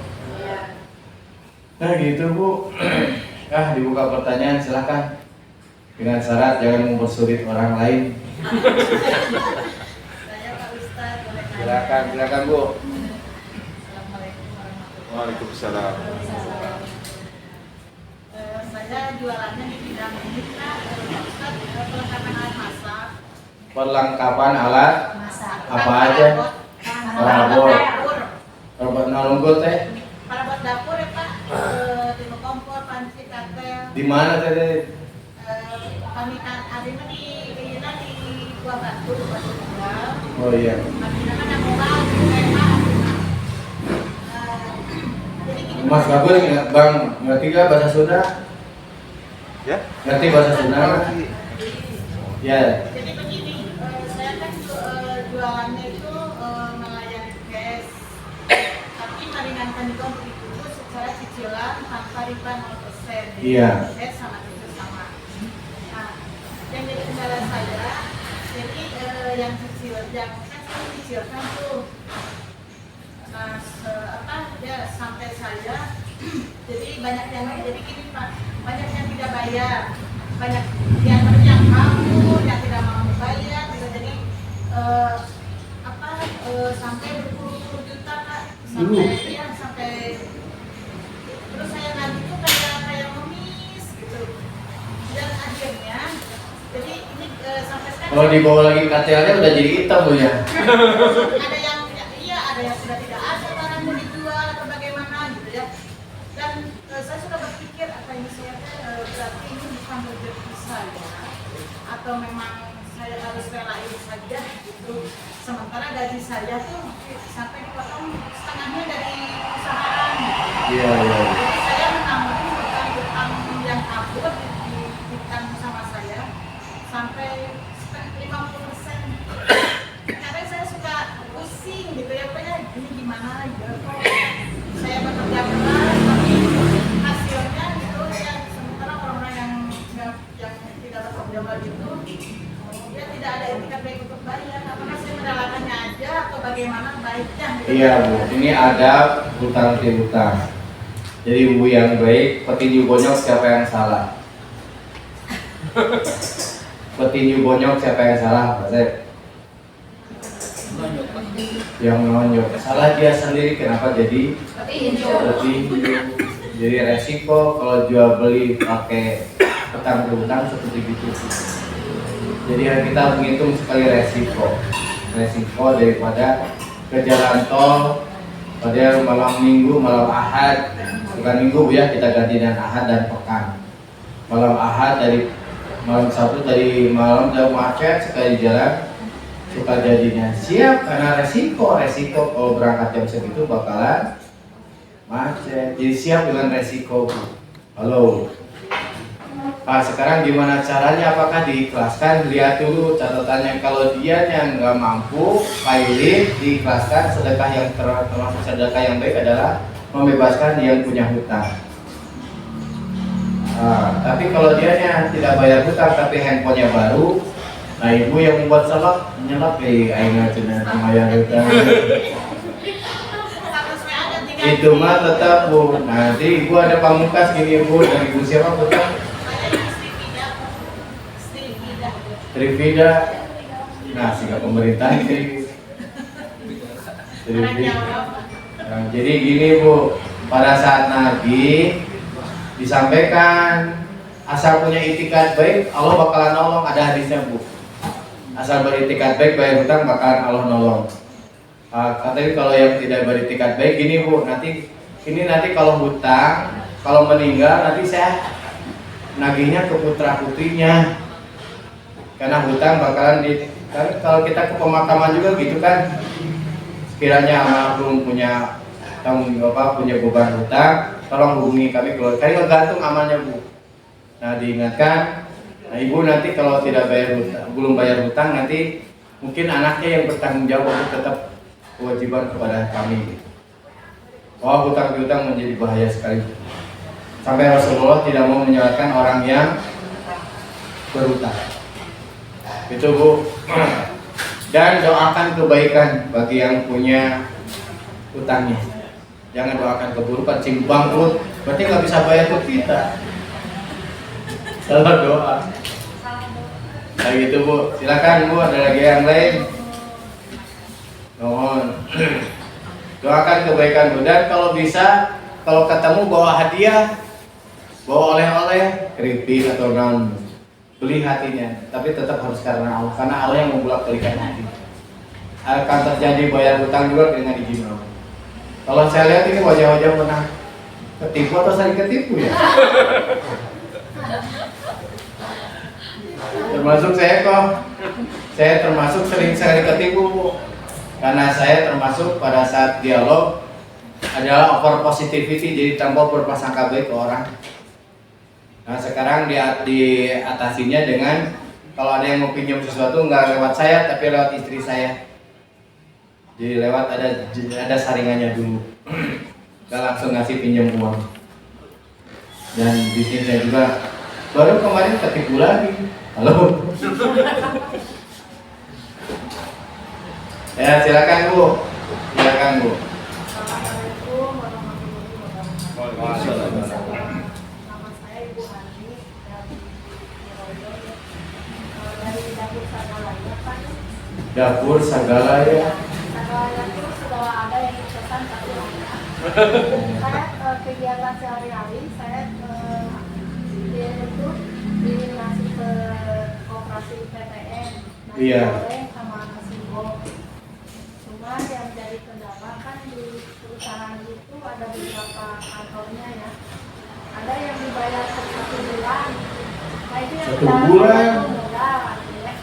Nah gitu Bu. Dibuka pertanyaan, silakan. Dengan syarat jangan mempersulit orang lain. Saya Pak Ustadz, boleh nanya? Silakan Bu. Assalamualaikum warahmatullahi Waalaikumsalam. wabarakatuh. Saya jualannya di bidang ini Pak. Pak Ustadz, perlengkapan alat masak. Perlengkapan alat Masak. apa aja? Perabot. Dapur. Robot nalunggut teh. Perabot dapur ya Pak. Tino kompor, panci, katel. Di mana teh? Kami kan ada di Buah Batu, Batu Tunggal. Oh iya. Kami kan ada murah, mewah. Jadi gini, Mas Kabul Bang, ngerti gak bahasa Sunda? Ya? Ngerti bahasa Sunda nggak? Ya. Jadi begini, saya kan jualannya itu melayani cash, tapi meringankan juga untuk ibu secara cicilan tanpa riba 0%. Iya. Cash sama cicil sama. Nah, yang jadi kendala saya, jadi yang cicil, yang kan saya cicilkan tuh. Nah, sampai saya, jadi banyak yang jadi gini Pak, banyak yang tidak bayar, banyak yang kabur, yang tidak mau bayar, bisa jadi sampai berpuluh-puluh juta Pak, sampai terus saya nanti tuh kayak ngemis gitu, dan akhirnya jadi ini sampai sekarang Kalau dibawa lagi KTL-nya udah jadi hitam Bu ya. ada yang ada yang sudah tidak ada barang yang dijual atau bagaimana gitu ya. Dan saya sudah berpikir apa ini saya berarti ini bukan rezeki saya atau memang saya harus relain saja gitu. Sementara gaji saya tuh sampai dipotong setengahnya dari perusahaan. Iya. Jadi saya menanggung hutang yang kabur ditanggung sama saya sampai 50%. Kadang saya suka pusing gitu ya, Pak ya, ini gimana ya kok saya bekerja keras tapi hasilnya gitu ya, sementara orang-orang yang tidak bekerja begitu ya tidak ada etikat baik untuk bayar. Apakah saya merelakannya aja atau bagaimana baiknya gitu? Iya Bu, ini ada hutang piutang. Jadi Bu yang baik, petinju bonyok siapa yang salah? Petinju bonyok siapa yang salah Pak Zek? Yang menonjok. Salah dia sendiri, kenapa jadi petinju? Jadi resiko kalau jual beli pakai hutang piutang seperti itu. Jadi kita menghitung sekali resiko daripada ke jalan tol pada malam minggu, malam ahad, bukan minggu Bu ya, kita ganti dengan ahad dan pekan. Malam ahad dari malam Sabtu dari malam jauh macet sekali jalan, suka jadinya siap karena resiko kalau berangkat jam segitu bakalan macet. Jadi siap dengan resiko Bu. Halo. Nah, sekarang gimana caranya? Apakah diikhlaskan? Lihat dulu catatannya. Kalau dia yang nggak mampu, pilot diikhlaskan. Sedekah yang termasuk sedekah yang baik adalah membebaskan yang punya hutang. Tapi kalau dia tidak bayar hutang tapi handphonenya baru, nah ibu yang membuat salah nyelak aina cina bayar hutang. Itu mah tetap Bu. Nanti ibu ada pamungkas gini Bu, dari ibu siapa hutang? Trivida. Nah, sehingga pemerintah ini Trivida. Nah, jadi gini Bu, pada saat nagih disampaikan asal punya itikat baik Allah bakalan nolong, ada hadisnya Bu. Asal beritikat baik bayar hutang bakalan Allah nolong. Tapi kalau yang tidak beritikat baik gini Bu, nanti kalau hutang, kalau meninggal nanti saya nagihnya ke putra putrinya. Karena hutang bakalan kalau kita ke pemakaman juga gitu kan, sekiranya almarhum punya punya beban hutang, tolong hubungi kami keluarga. Kali ngegantung amalnya Bu. Nah diingatkan, nah ibu nanti kalau tidak belum bayar hutang nanti mungkin anaknya yang bertanggung jawab untuk tetap kewajiban kepada kami. Wah, hutang piutang menjadi bahaya sekali. Sampai Rasulullah tidak mau menyalahkan orang yang berhutang. Itu Bu. Dan doakan kebaikan bagi yang punya hutangnya. Jangan doakan keburukan, bangkrut, berarti nggak bisa bayar ke kita. Salah doa. Nah gitu Bu, silakan Bu, ada lagi yang lain. Mohon doakan kebaikan Bu, dan kalau bisa, kalau ketemu bawa hadiah, bawa oleh-oleh, keripik atau non, beli hatinya, tapi tetap harus karena Allah yang membolak balikan hati. Akan terjadi bayar hutang juga dengan izin Allah. Kalau saya lihat ini wajah-wajah pernah ketipu atau sering ketipu ya. Termasuk saya kok, saya termasuk sering sekali ketipu Bu. Karena saya termasuk pada saat dialog adalah over positivity, jadi tanpa berprasangka baik ke orang. Nah sekarang diatasinya dengan kalau ada yang mau pinjam sesuatu nggak lewat saya tapi lewat istri saya. Jadi lewat ada saringannya dulu, nggak langsung ngasih pinjam uang. Dan bisnisnya juga baru kemarin ketipu lagi. Halo. Ya silakan Bu, silakan Bu. Assalamualaikum warahmatullahi wabarakatuh. Nama saya Ibu Hani dari Dapur Sagalaya Pak. Dapur Sagalaya. Sagalaya itu sudah ada yang dipesan tapi ada. Saya kegiatan sehari-hari saya itu ngasih ke koperasi PTN, nasi Iya. goreng sama nasi bol. Cuma yang jadi kendala kan di perusahaan itu ada beberapa kantornya ya. Ada yang dibayar per 1 bulan. Nah itu yang 1 bulan. modal ya.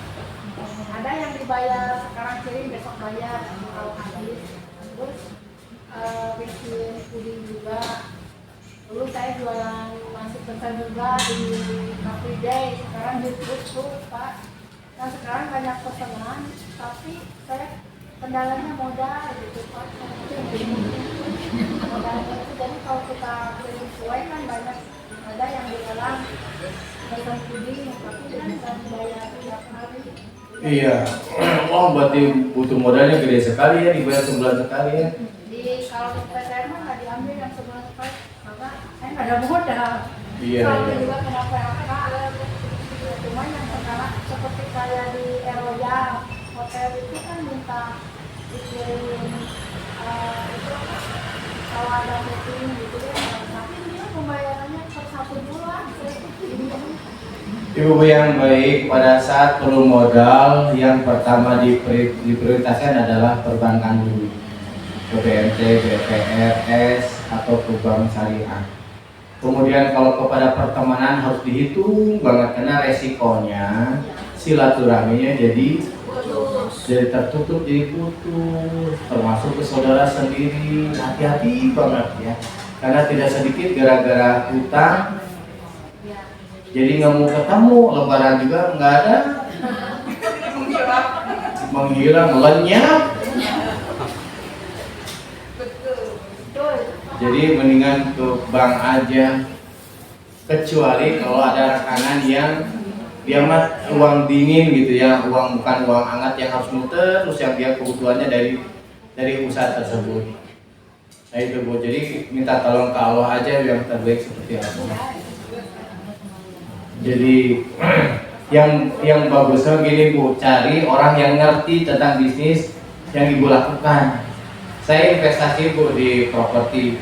Ada yang dibayar sekarang kirim besok bayar kalau habis. Terus bikin puding juga. Dulu saya jualan nasi pesan juga di Coffee Day. Sekarang ditutup Pak. Nah sekarang banyak pesanan, tapi saya kendalanya modal gitu Pak. Modalnya itu jadi kalau kita kirim kue kan banyak, ada yang bilang pesan puding tapi kan nggak dibayar tiap hari. Iya. Oh berarti butuh modalnya gede sekali ya, dibayar sebulan sekali ya. Di kalau di PTN mah nggak diambil yang sebulan sekali karena saya nggak ada modal. Iya, Kalau iya. juga kena PHK, cuma yang sekarang seperti kayak di Royal Hotel itu kan minta dikirim itu apa, kalau ada meeting gitu ya, tapi dia pembayarannya per 1 bulan. Ibu yang baik, pada saat perlu modal yang pertama diprioritaskan adalah perbankan dulu, ke BMT, BPRS atau ke bank syariah. Kemudian kalau kepada pertemanan harus dihitung banget karena resikonya silaturahminya jadi tertutup, jadi putus, termasuk ke saudara sendiri. Hati-hati banget ya, karena tidak sedikit gara-gara hutang jadi nggak mau ketemu, lebaran juga nggak ada, menghilang, lenyap. Jadi mendingan ke bank aja, kecuali kalau ada rekanan yang dia mah uang dingin gitu ya, uang bukan uang hangat yang harus muter, terus yang dia kebutuhannya dari usaha tersebut. Nah itu Bu, jadi minta tolong ke Allah aja yang terbaik seperti apa. Jadi yang bagusnya gini Bu, cari orang yang ngerti tentang bisnis yang Ibu lakukan. Saya investasi Bu di properti,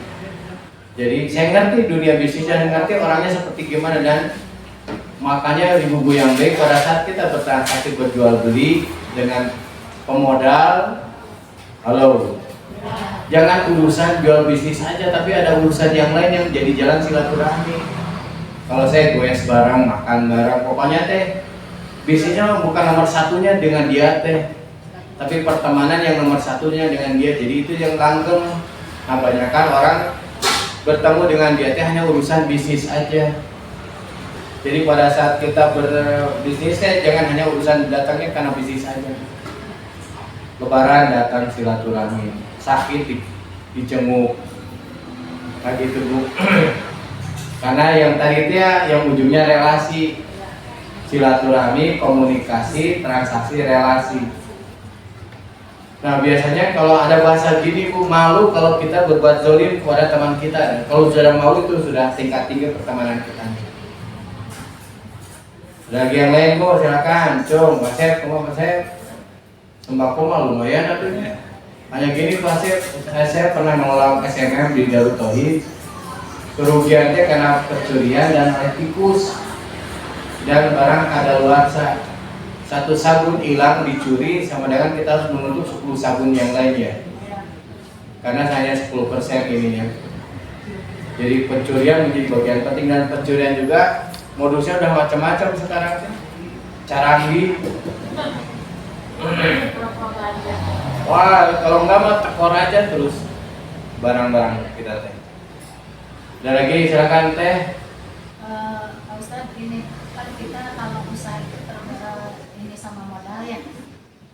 jadi saya ngerti dunia bisnis dan ngerti orangnya seperti gimana, dan makanya Ibu yang baik pada saat kita bertransaksi berjual beli dengan pemodal, halo, jangan urusan jual bisnis saja, tapi ada urusan yang lain yang jadi jalan silaturahmi. Kalau saya goes barang, makan barang, pokoknya teh bisnisnya bukan nomor satunya dengan dia teh, tapi pertemanan yang nomor satunya dengan dia. Jadi itu yang langgeng. Nah banyakkan orang bertemu dengan dia teh hanya urusan bisnis aja. Jadi pada saat kita berbisnis teh jangan hanya urusan datangnya karena bisnis aja. Lebaran datang silaturahmi, sakit dicenguk, kayak gitu Bu. Karena yang tadi itu ya, yang ujungnya relasi, silaturahmi, komunikasi, transaksi, relasi. Nah biasanya kalau ada bahasa gini Bu, malu kalau kita berbuat zolim kepada teman kita. Dan kalau sudah malu itu sudah tingkat tinggi pertemanan kita. Lagi yang lain Bu, silakan. Cung, Pak Sep, Pak Sep. Sembako mah lumayan atunya. Hanya gini Pak Sep, saya pernah mengelola SMM di Darut Tauhid. Kerugiannya karena pencurian dan oleh tikus dan barang kadaluarsa. Satu sabun hilang dicuri sama dengan kita harus menutup 10 sabun yang lainnya. Karena hanya 10% ininya. Jadi pencurian menjadi bagian penting dan pencurian juga modusnya udah macam-macam sekarang sih. Carangi. Wah, kalau enggak mah tekor aja terus barang-barang kita teh. Ada lagi silakan teh. Pak Ustadz, ini kan kita kalau usaha itu ini sama modal ya.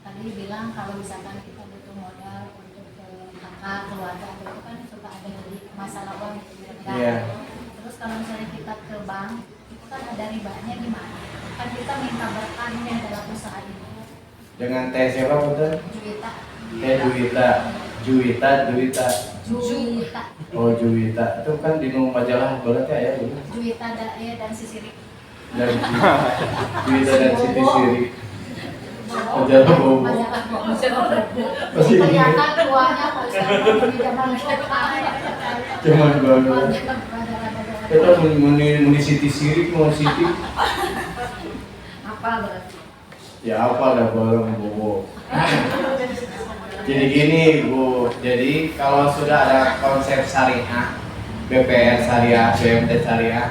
Tadi bilang kalau misalkan kita butuh modal untuk ke kakak, keluarga itu kan suka ada jadi masalah uang gitu ya. Iya. Terus kalau misalnya kita ke bank, itu kan ada ribanya gimana? Kan kita minta bertanya dalam usaha ini. Dengan teh siapa betul? Juwita. Teh Juwita. Juwita. Oh Juwita, itu kan di majalah berarti ya dulu. Juwita dan Sisirik. Dan Juwita dan Siti Siri. Majalah bobo. Masih ini. Ternyata tuanya Pak Ustadz di zaman Cuman baru. Kita muni Siti Siri, mau Siti. apa berarti? Ya apa dah bareng bobo. Jadi gini Bu, jadi kalau sudah ada konsep syariah, BPR syariah, BMT syariah,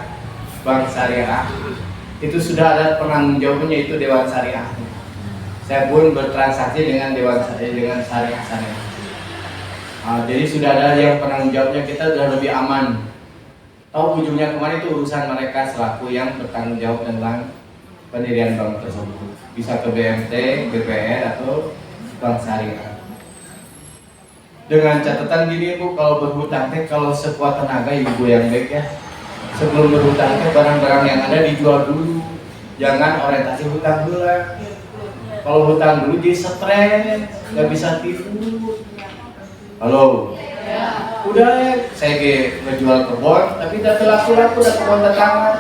bank syariah, itu sudah ada penanggung jawabnya, itu Dewan Syariah. Saya pun bertransaksi dengan Dewan dengan syariah. Jadi sudah ada yang penanggung jawabnya, kita sudah lebih aman. Tahu ujungnya kemana itu urusan mereka selaku yang bertanggung jawab tentang pendirian bank tersebut. Bisa ke BMT, BPR atau bank syariah. Dengan catatan gini Bu, kalau berhutang teh kalau sekuat tenaga Ibu yang baik ya. Sebelum berhutang teh barang-barang yang ada dijual dulu. Jangan orientasi hutang dulu. Kalau hutang dulu jadi stres, nggak bisa tidur. Halo. Udah saya ngejual kebon, tapi udah laku-laku udah kebon tetangga.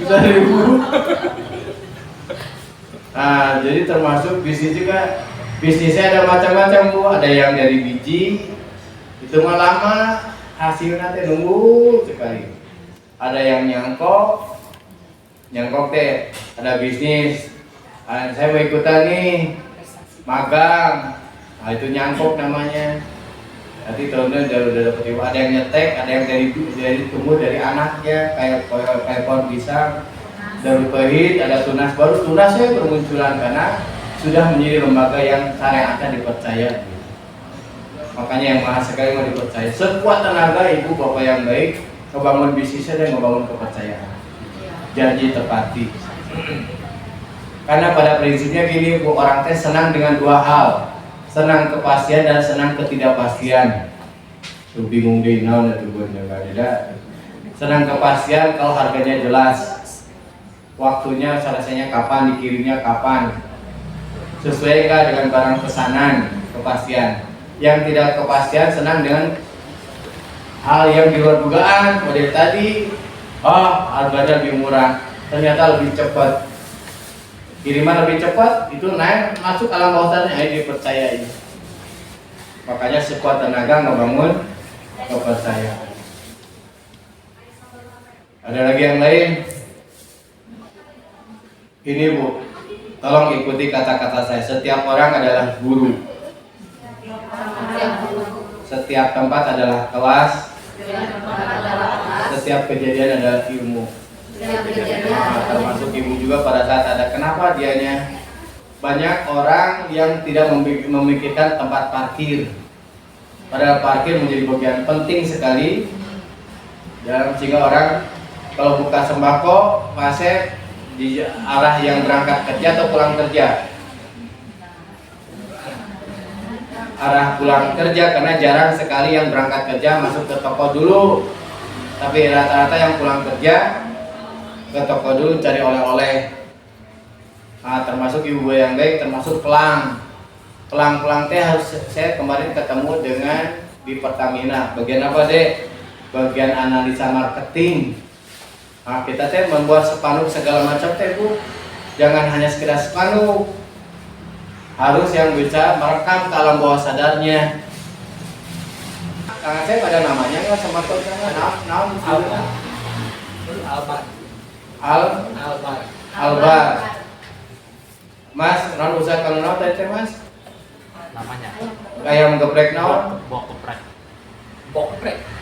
Bisa ribut. Nah, jadi termasuk bisnis juga. Bisnisnya ada macam-macam Bu. Ada yang dari biji, itu mah lama, hasilnya teh nunggu sekali. Ada yang nyangkok teh. Ada bisnis. Saya mau ikutan nih, magang. Nah itu nyangkok namanya. Nanti tahun-tahun udah dapet ibu. Ada yang nyetek, ada yang dari tumbuh dari anaknya, kayak pohon pisang. Darut Tauhid, ada tunas baru. Tunasnya bermunculan karena sudah menjadi lembaga yang syariatnya dipercaya. Makanya yang mahal sekali mau dipercaya. Sekuat tenaga ibu bapak yang baik, ngebangun bisnisnya dan ngebangun kepercayaan. Janji tepati. Karena pada prinsipnya gini Bu, orang teh senang dengan dua hal. Senang kepastian dan senang ketidakpastian. Tuh bingung deh naon atuh Bu, beda. Senang kepastian kalau harganya jelas. Waktunya selesainya kapan, dikirimnya kapan, sesuai nggak dengan barang pesanan, kepastian. Yang tidak kepastian senang dengan hal yang di luar dugaan. Model tadi, harganya lebih murah, ternyata lebih cepat, kiriman lebih cepat, itu naik masuk alam bawah sadar, dipercaya ini. Makanya sekuat tenaga ngebangun kepercayaan. Ada lagi yang lain? Ini Bu, tolong ikuti kata-kata saya. Setiap orang adalah guru. Setiap tempat adalah kelas. Setiap kejadian adalah ilmu. Nah, termasuk ibu juga pada saat ada kenapa dianya banyak orang yang tidak memikirkan tempat parkir. Padahal parkir menjadi bagian penting sekali. Dan sehingga orang kalau buka sembako masih di arah yang berangkat kerja atau pulang kerja, arah pulang kerja, karena jarang sekali yang berangkat kerja masuk ke toko dulu, tapi rata-rata yang pulang kerja ke toko dulu cari oleh-oleh. Nah, termasuk ibu yang baik, termasuk pelang teh harus. Saya kemarin ketemu dengan di Pertamina, bagian apa Dek? bagian analisa marketing. Nah, kita teh membuat spanduk segala macam teh Bu. Jangan hanya sekedar spanduk. Harus yang bisa merekam ke alam bawah sadarnya. Kang Aceh pada namanya nggak sama tuh naon Albar. Mas, non usah kalau naon teh Mas? Namanya Ayam geprek naon? bok geprek.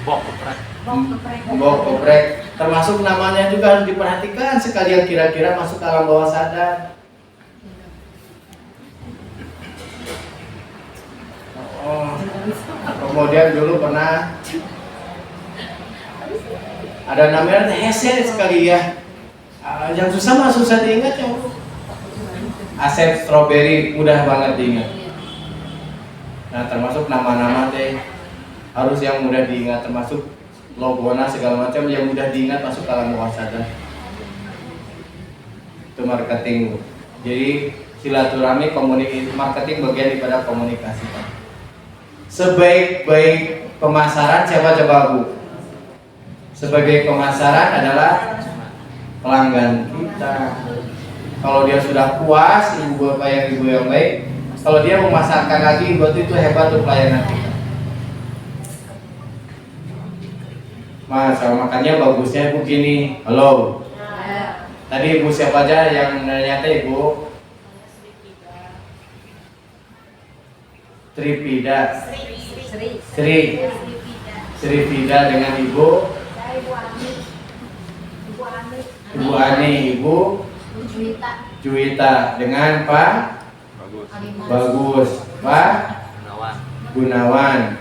Bok geprek. Termasuk namanya juga harus diperhatikan sekali yang kira-kira masuk ke alam bawah sadar. Oh. Kemudian dulu pernah ada namanya Hese sekali ya. Yang susah mah susah diingat ya. Asep Strawberry mudah banget diingat. Nah termasuk nama-nama teh harus yang mudah diingat, termasuk logona segala macam yang mudah diingat masuk ke alam bawah sadar. Itu marketing. Jadi silaturahmi marketing bagian daripada komunikasi. Sebaik-baik pemasaran siapa coba Bu? Sebagai pemasaran adalah pelanggan kita. Kalau dia sudah puas, ibu bapak yang baik, kalau dia memasarkan lagi, berarti itu hebat tuh pelayanan kita. Mas, makanya bagusnya Ibu gini. Halo. Tadi Ibu siapa aja yang nanya teh Ibu? Tripida. Sri Fida dengan Ibu. Ibu Ani, Ibu Juwita dengan Pak Bagus, Pak Gunawan,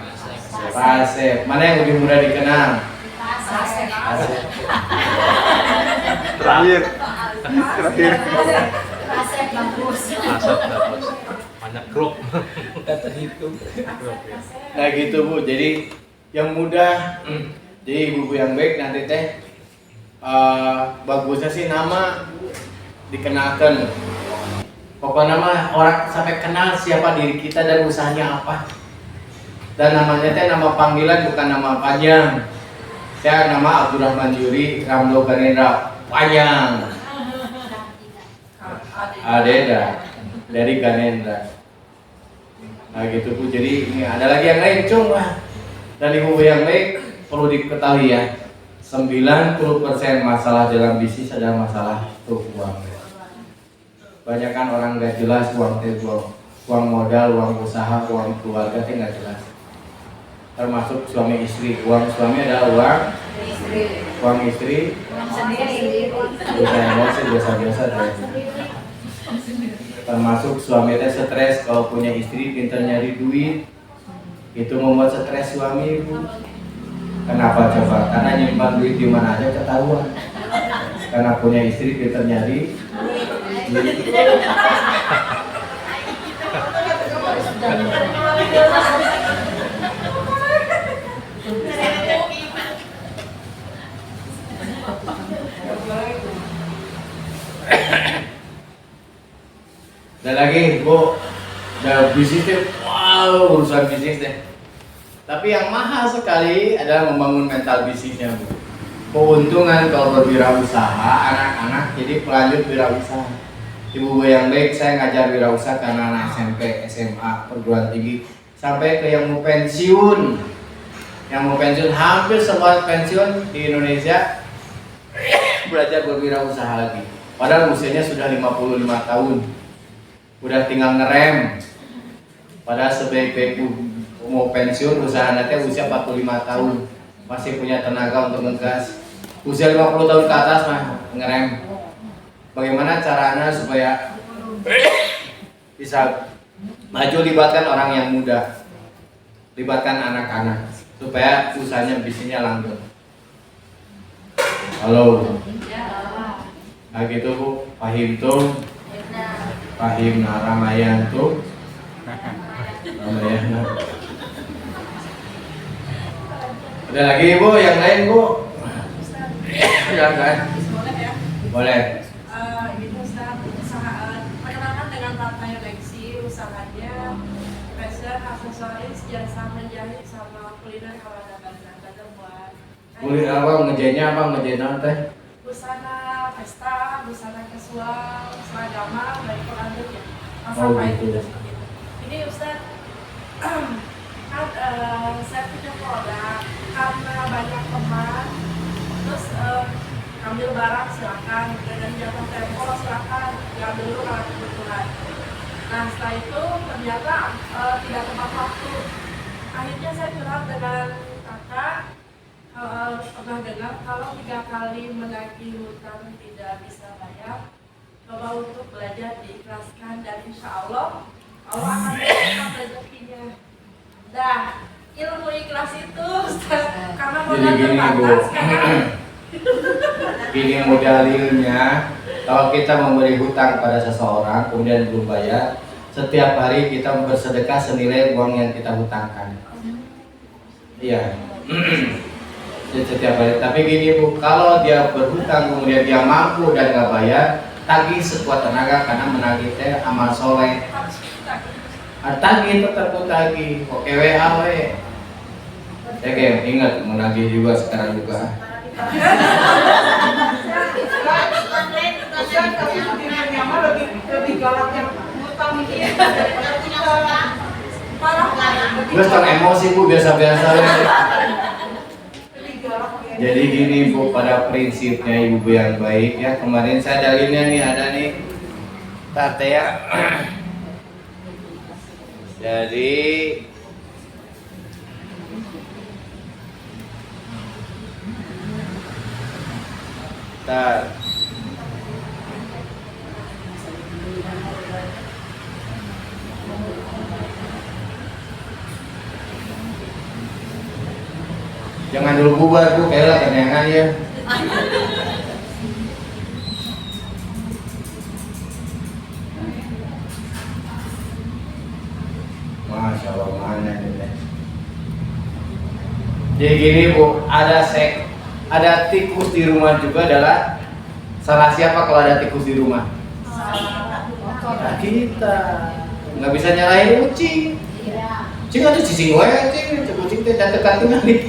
Pak Asep. Mana yang lebih mudah dikenal? Asep. Terakhir. Asep bagus. Banyak grup. Nah gitu Bu, jadi yang mudah, jadi ibu-ibu yang baik nanti teh bagusnya sih nama dikenalkan. Pokoknya mah orang sampai kenal siapa diri kita dan usahanya apa. Dan namanya teh nama panggilan bukan nama panjang. Saya nama Abdurrahman Yuri Ramdo Ganendra, panjang. Adeda dari Ganendra. Nah gitu Bu, jadi ini ada lagi yang lain cuma dan ibu yang baik perlu diketahui ya, 90% masalah dalam bisnis adalah masalah uang. Banyak kan orang nggak jelas uang modal, uang usaha, uang keluarga teh nggak jelas. Termasuk suami istri, uang suami adalah uang istri, biasa-biasa. Termasuk suami teh stres kalau punya istri pintar nyari duit, itu membuat stres suami Bu. Kenapa coba? Karena nyimpan duit di mana aja ketahuan. Karena punya istri pintar nyari duit. Dan lagi Bu, udah bisnis deh, wow urusan bisnis deh. Tapi yang mahal sekali adalah membangun mental bisnisnya Bu. Keuntungan kalau berwirausaha, anak-anak jadi pelanjut wirausaha. Ibu yang baik, saya ngajar wirausaha karena anak SMP, SMA, perguruan tinggi, sampai ke yang mau pensiun. Yang mau pensiun, hampir semua pensiun di Indonesia belajar berwirausaha lagi. Padahal usianya sudah 55 tahun. Udah tinggal ngerem. Padahal sebaik-baik mau pensiun usaha nanti usia 45 tahun masih punya tenaga untuk ngegas. Usia 50 tahun ke atas mah ngerem. Bagaimana caranya supaya bisa maju, libatkan orang yang muda, libatkan anak-anak supaya usahanya bisnisnya langgeng. Halo. Nah gitu Bu, pahim tuh. Pahim Ramayan tuh. Ramayan. Ada lagi Bu, yang lain Bu? Silakan. Boleh ya? Boleh. Gitu Ustaz, perkenalkan dengan Ratna Leksi, usahanya fashion, aksesoris, jasa menjahit sama kuliner kalau ada bazar buat Kulit apa ngejennya apa ngejennya teh? Busana pesta, busana casual, seragaman dari pengantin ya. Oh, Masa kain gitu. gitu seperti itu. Ini Ustaz kan saya punya produk karena banyak teman, terus ambil barang silakan, dari jatuh tempo silakan, diambil dulu kalau kebutuhan. Nah setelah itu ternyata tidak tepat waktu. Akhirnya saya curhat dengan kakak. Pernah dengar kalau 3 kali menagih hutang tidak bisa bayar, coba untuk belajar diikhlaskan dan insya Allah Allah akan memberikan rezekinya. Nah, ilmu ikhlas itu karena Jadi modal gini, Bu. terbatas karena Ini modalnya, kalau kita memberi hutang pada seseorang kemudian belum bayar, setiap hari kita bersedekah senilai uang yang kita hutangkan. Iya. Setiap hari. Tapi gini Bu, kalau dia berhutang kemudian dia mampu dan nggak bayar, tagih sekuat tenaga karena menagih teh amal soleh. harus kita Tagih tetap tagih, oke WA we. Oke, ingat menagih juga sekarang juga. Ustaz, tapi sebenarnya mah lebih galak yang ngutang ini daripada punya hutang. Parah kan? Gue tong emosi Bu, biasa-biasa we. Lebih galak ya. Jadi gini Bu, pada prinsipnya ibu yang baik ya, kemarin saya dalilnya nih ada nih tate ya. Jadi tar jangan dulu bubar Bu, kayak kenyangan ya. Masya Allah, mana ini. Jadi gini Bu, ada tikus di rumah juga adalah salah siapa kalau ada tikus di rumah? Nah, kita nggak bisa nyalahin kucing. Cing ada cicing wae, cing kucing teh tekan tinggal nih.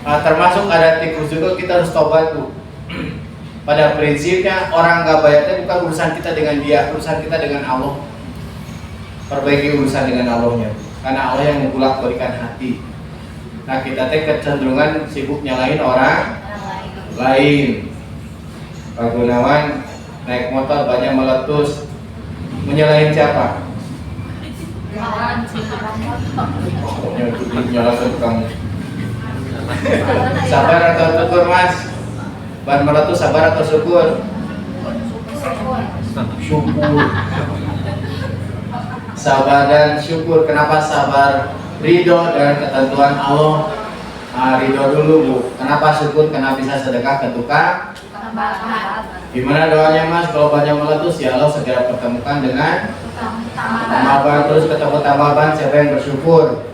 Nah, termasuk ada tikus juga, kita harus tobat Bu. Pada prinsipnya orang nggak bayar itu bukan urusan kita dengan dia, urusan kita dengan Allah. Perbaiki urusan dengan Allahnya, karena Allah yang membulak balikan hati. Nah kita teh kecenderungan sibuk nyalahin orang lain. Pak Gunawan naik motor banyak meletus, menyalahin siapa? Nyalakan kamu. Sabar atau syukur Mas? Ban meletus sabar atau syukur? Syukur. Sabar dan syukur. Kenapa sabar? Ridho dengan ketentuan Allah. Nah, ridho dulu Bu. Kenapa syukur? Karena bisa sedekah ke tukang. Gimana doanya Mas? Kalau banyak meletus ya Allah segera pertemukan dengan tambahan. Terus ketemu tambahan, siapa yang bersyukur?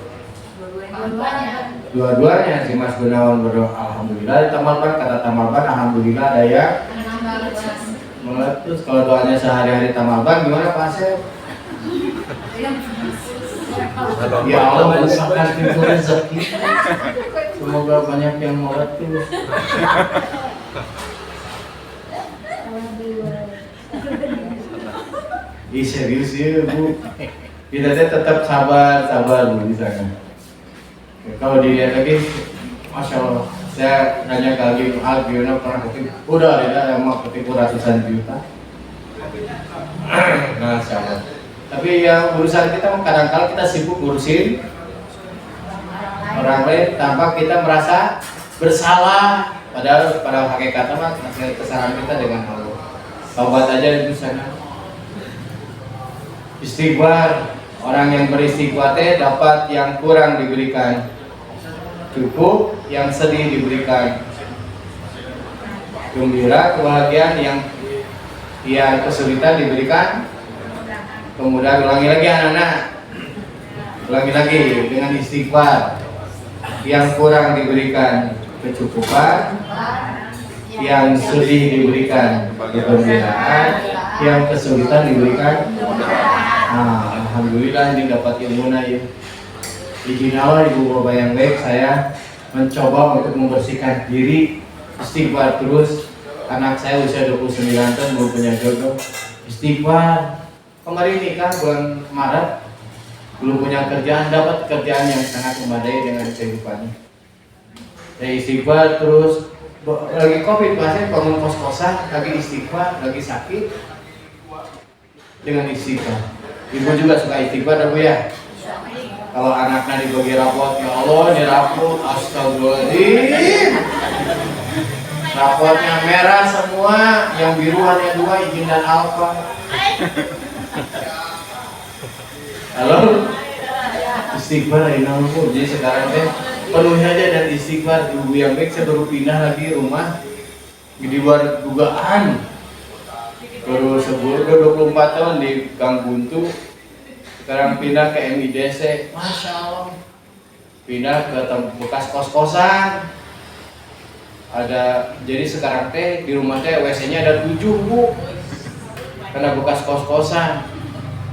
Dua-duanya. Si Mas Gunawan berdoa alhamdulillah, tambahan kata tambahan alhamdulillah ada yang meletus. Kalau doanya sehari-hari tambahan gimana Pak Asep? Ya Allah bukakan pintu rezeki. Semoga banyak yang meletus. Ih serius ya Bu. Kita tetap sabar Bu di sana. Ya, kalau dilihat lagi, Masya Allah. Saya nanya ke Algiono pernah ketipu. Udah ada yang mau ketipu ratusan juta. Masya Allah. Tapi yang urusan kita kadang-kadang kita sibuk ngurusin orang lain tanpa kita merasa bersalah. Padahal pada hakikatnya mah kesalahan kita dengan Allah. Taubat aja itu sana. Istighfar. Orang yang beristighfar dapat yang kurang diberikan, cukup yang sedih diberikan, gembira kebahagiaan yang kesulitan diberikan. Kemudian ulangi lagi anak-anak, ulangi lagi dengan istighfar. Yang kurang diberikan kecukupan, yang sedih diberikan kegembiraan, yang kesulitan diberikan. Alhamdulillah ini dapat ilmu ya. Izin Allah Ibu Bapak yang baik, saya mencoba untuk membersihkan diri, istighfar terus. Anak saya usia 29 tahun belum punya jodoh, istighfar. Kemarin nikah bulan Maret, belum punya kerjaan, dapat kerjaan yang sangat memadai dengan kehidupannya. Saya istighfar terus. Lagi COVID pasien bangun kos-kosan, lagi istighfar, lagi sakit dengan istighfar. Ibu juga suka istighfar, Bu ya. Kalau anaknya dibagi rapot, ya Allah, ini rapot, astagfirullahaladzim. Rapotnya merah semua, yang biru hanya 2, izin dan alfa. Halo, istighfar ini Bu. Jadi sekarang teh penuhi aja dan istighfar. Ibu yang baik, saya baru pindah lagi rumah di luar dugaan. Baru sebulan 24 tahun di Gang Buntu. Sekarang pindah ke MIDC. Masya Allah. Pindah ke bekas kos-kosan. Jadi sekarang teh di rumah teh WC-nya ada 7 Bu. Karena bekas kos-kosan.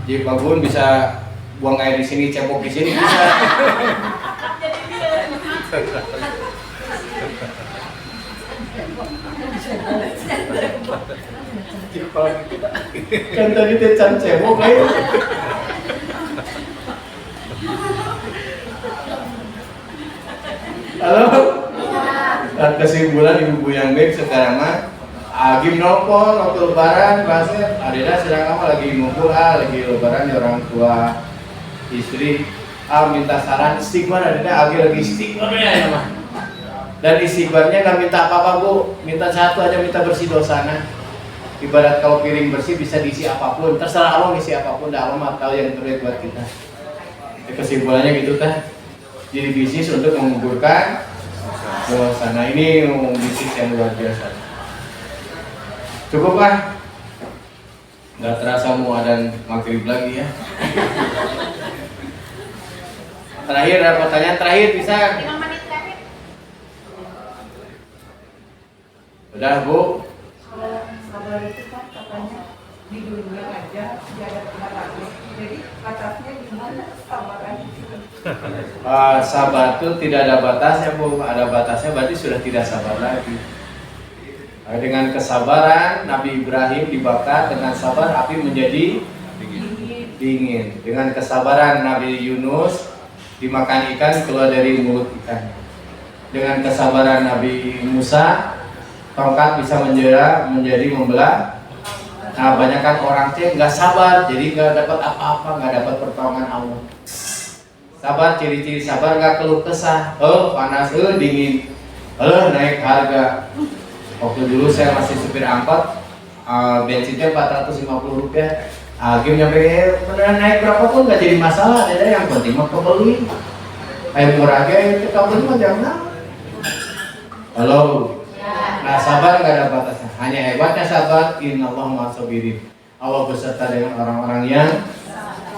Jadi Pak Bun bisa buang air di sini, cebok di sini bisa. Kan tadi teh can cebok lain. Halo. Kesimpulan ibu yang baik sekarang mah Agim nelpon waktu lebaran, bahasnya Adeda sedang kamu lagi ngumpul, lagi lebaran di orang tua istri, minta saran istighfar. Adeda Agi lagi istighfar ya mah. Dan istighfarnya nggak minta apa-apa Bu, minta satu aja, minta bersih dosana. Ibarat kalau piring bersih bisa diisi apapun, terserah Allah isi apapun, dah Allah tahu yang terbaik buat kita. Kesimpulannya gitu kan. Jadi bisnis untuk menguburkan dosana, ini bisnis yang luar biasa. Cukup kan? Nggak terasa mau adzan maghrib lagi ya. Terakhir ada pertanyaan terakhir bisa? 5 menit terakhir. Udah Bu? Sabar itu kan katanya di dunia aja dia ada batasnya. Jadi batasnya gimana sabaran itu? Sabar itu tidak ada batasnya Bu. Ada batasnya berarti sudah tidak sabar lagi. Dengan kesabaran Nabi Ibrahim dibakar, dengan sabar api menjadi dingin. Dengan kesabaran Nabi Yunus dimakan ikan keluar dari mulut ikan. Dengan kesabaran Nabi Musa tongkat bisa menjadi membelah. Nah, banyak kan orang teh nggak sabar, jadi nggak dapat apa-apa, nggak dapat pertolongan Allah. Sabar, ciri-ciri sabar nggak keluh kesah. Panas, dingin, naik harga. Waktu dulu saya masih supir angkot, bensinnya 450 rupiah. Hakim nyampe beneran naik berapapun nggak jadi masalah, ada yang penting mah kebeli. Ayo murah aja, kita beli mah jangan. Halo. Nah, sabar nggak ada batasnya. Hanya hebatnya sabar, innallaha ma'as-sabirin. Allah beserta dengan orang-orang yang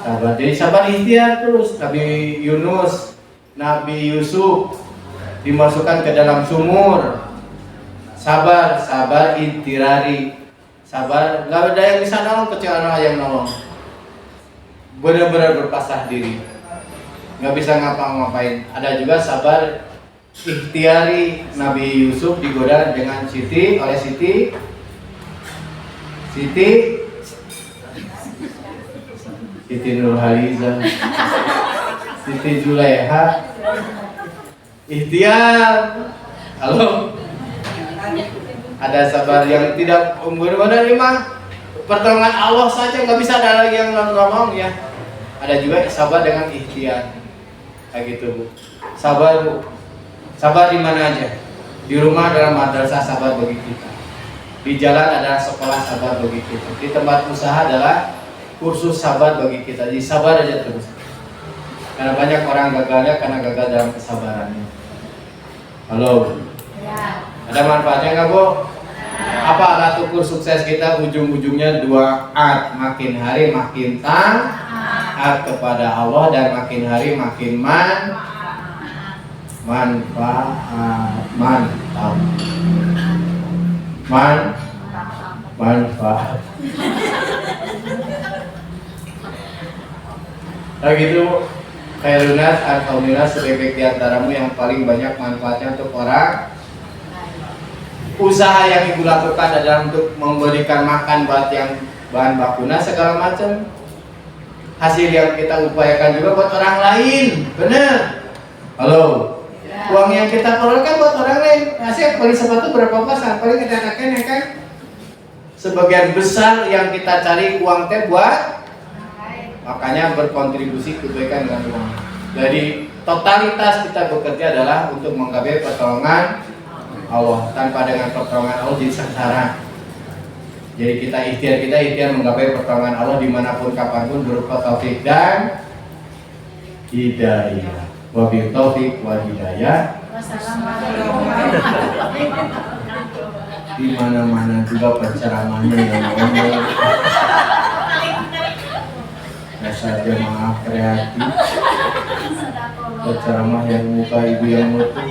sabar. Jadi sabar ikhtiar terus. Nabi Yunus, Nabi Yusuf dimasukkan ke dalam sumur. Sabar, sabar intirari. Sabar, nggak ada yang bisa nolong kecuali Allah yang nolong. Benar-benar berpasrah diri. Nggak bisa ngapa-ngapain. Ada juga sabar ikhtiari. Nabi Yusuf digoda dengan Siti Nurhaliza, Siti Julaiha. Ikhtiar. Halo. Ada sabar yang tidak benar-benar mah pertolongan Allah saja, nggak bisa ada lagi yang nolong ya. Ada juga sabar dengan ikhtiar, kayak gitu Bu. Sabar Bu. Sabar di mana aja. Di rumah adalah madrasah sabar bagi kita. Di jalan adalah sekolah sabar bagi kita. Di tempat usaha adalah kursus sabar bagi kita. Jadi sabar aja terus. Karena banyak orang gagalnya karena gagal dalam kesabarannya. Halo. Ya. Ada manfaatnya nggak Bu? Apa alat ukur sukses kita? Ujung-ujungnya 2 at. Makin hari makin taat kepada Allah dan makin hari makin manfaat. Nah gitu. khairunas alhamdulillah sebaik-baik di antaramu yang paling banyak manfaatnya untuk orang. Usaha yang ibu lakukan adalah untuk memberikan makan buat yang bahan bakuna segala macam. Hasil yang kita upayakan juga buat orang lain, bener? Halo. Uang yang kita keluarkan buat orang lain. Hasil paling sepatu berapa pasang? Paling kita akan ya kan? Sebagian besar yang kita cari uang teh buat, makanya berkontribusi kebaikan dengan uang. Jadi totalitas kita bekerja adalah untuk menggapai pertolongan Allah. Tanpa dengan pertolongan Allah jadi sengsara. Jadi kita ikhtiar menggapai pertolongan Allah dimanapun kapanpun berupa taufik dan hidayah. Wabil taufik wal hidayah. Di mana-mana juga penceramahannya yang ngomong. Dasar jemaah kreatif. Penceramah yang muka ibu yang mutu.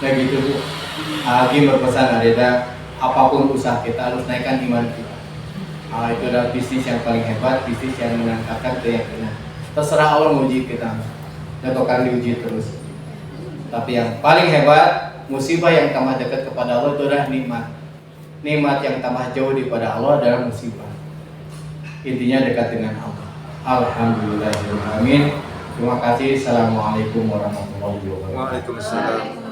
Nah gitu Bu. Agi berpesan Areda, apapun usaha kita harus naikkan iman kita. Itu adalah bisnis yang paling hebat, bisnis yang menangkapkan keyakinan. Terserah Allah menguji kita, dan akan diuji terus. Tapi yang paling hebat, musibah yang tambah dekat kepada Allah itu adalah nikmat. Nikmat yang tambah jauh daripada Allah adalah musibah. Intinya dekat dengan Allah. Alhamdulillahirrahmanirrahim. Terima kasih. Assalamualaikum warahmatullahi wabarakatuh. Waalaikumsalam.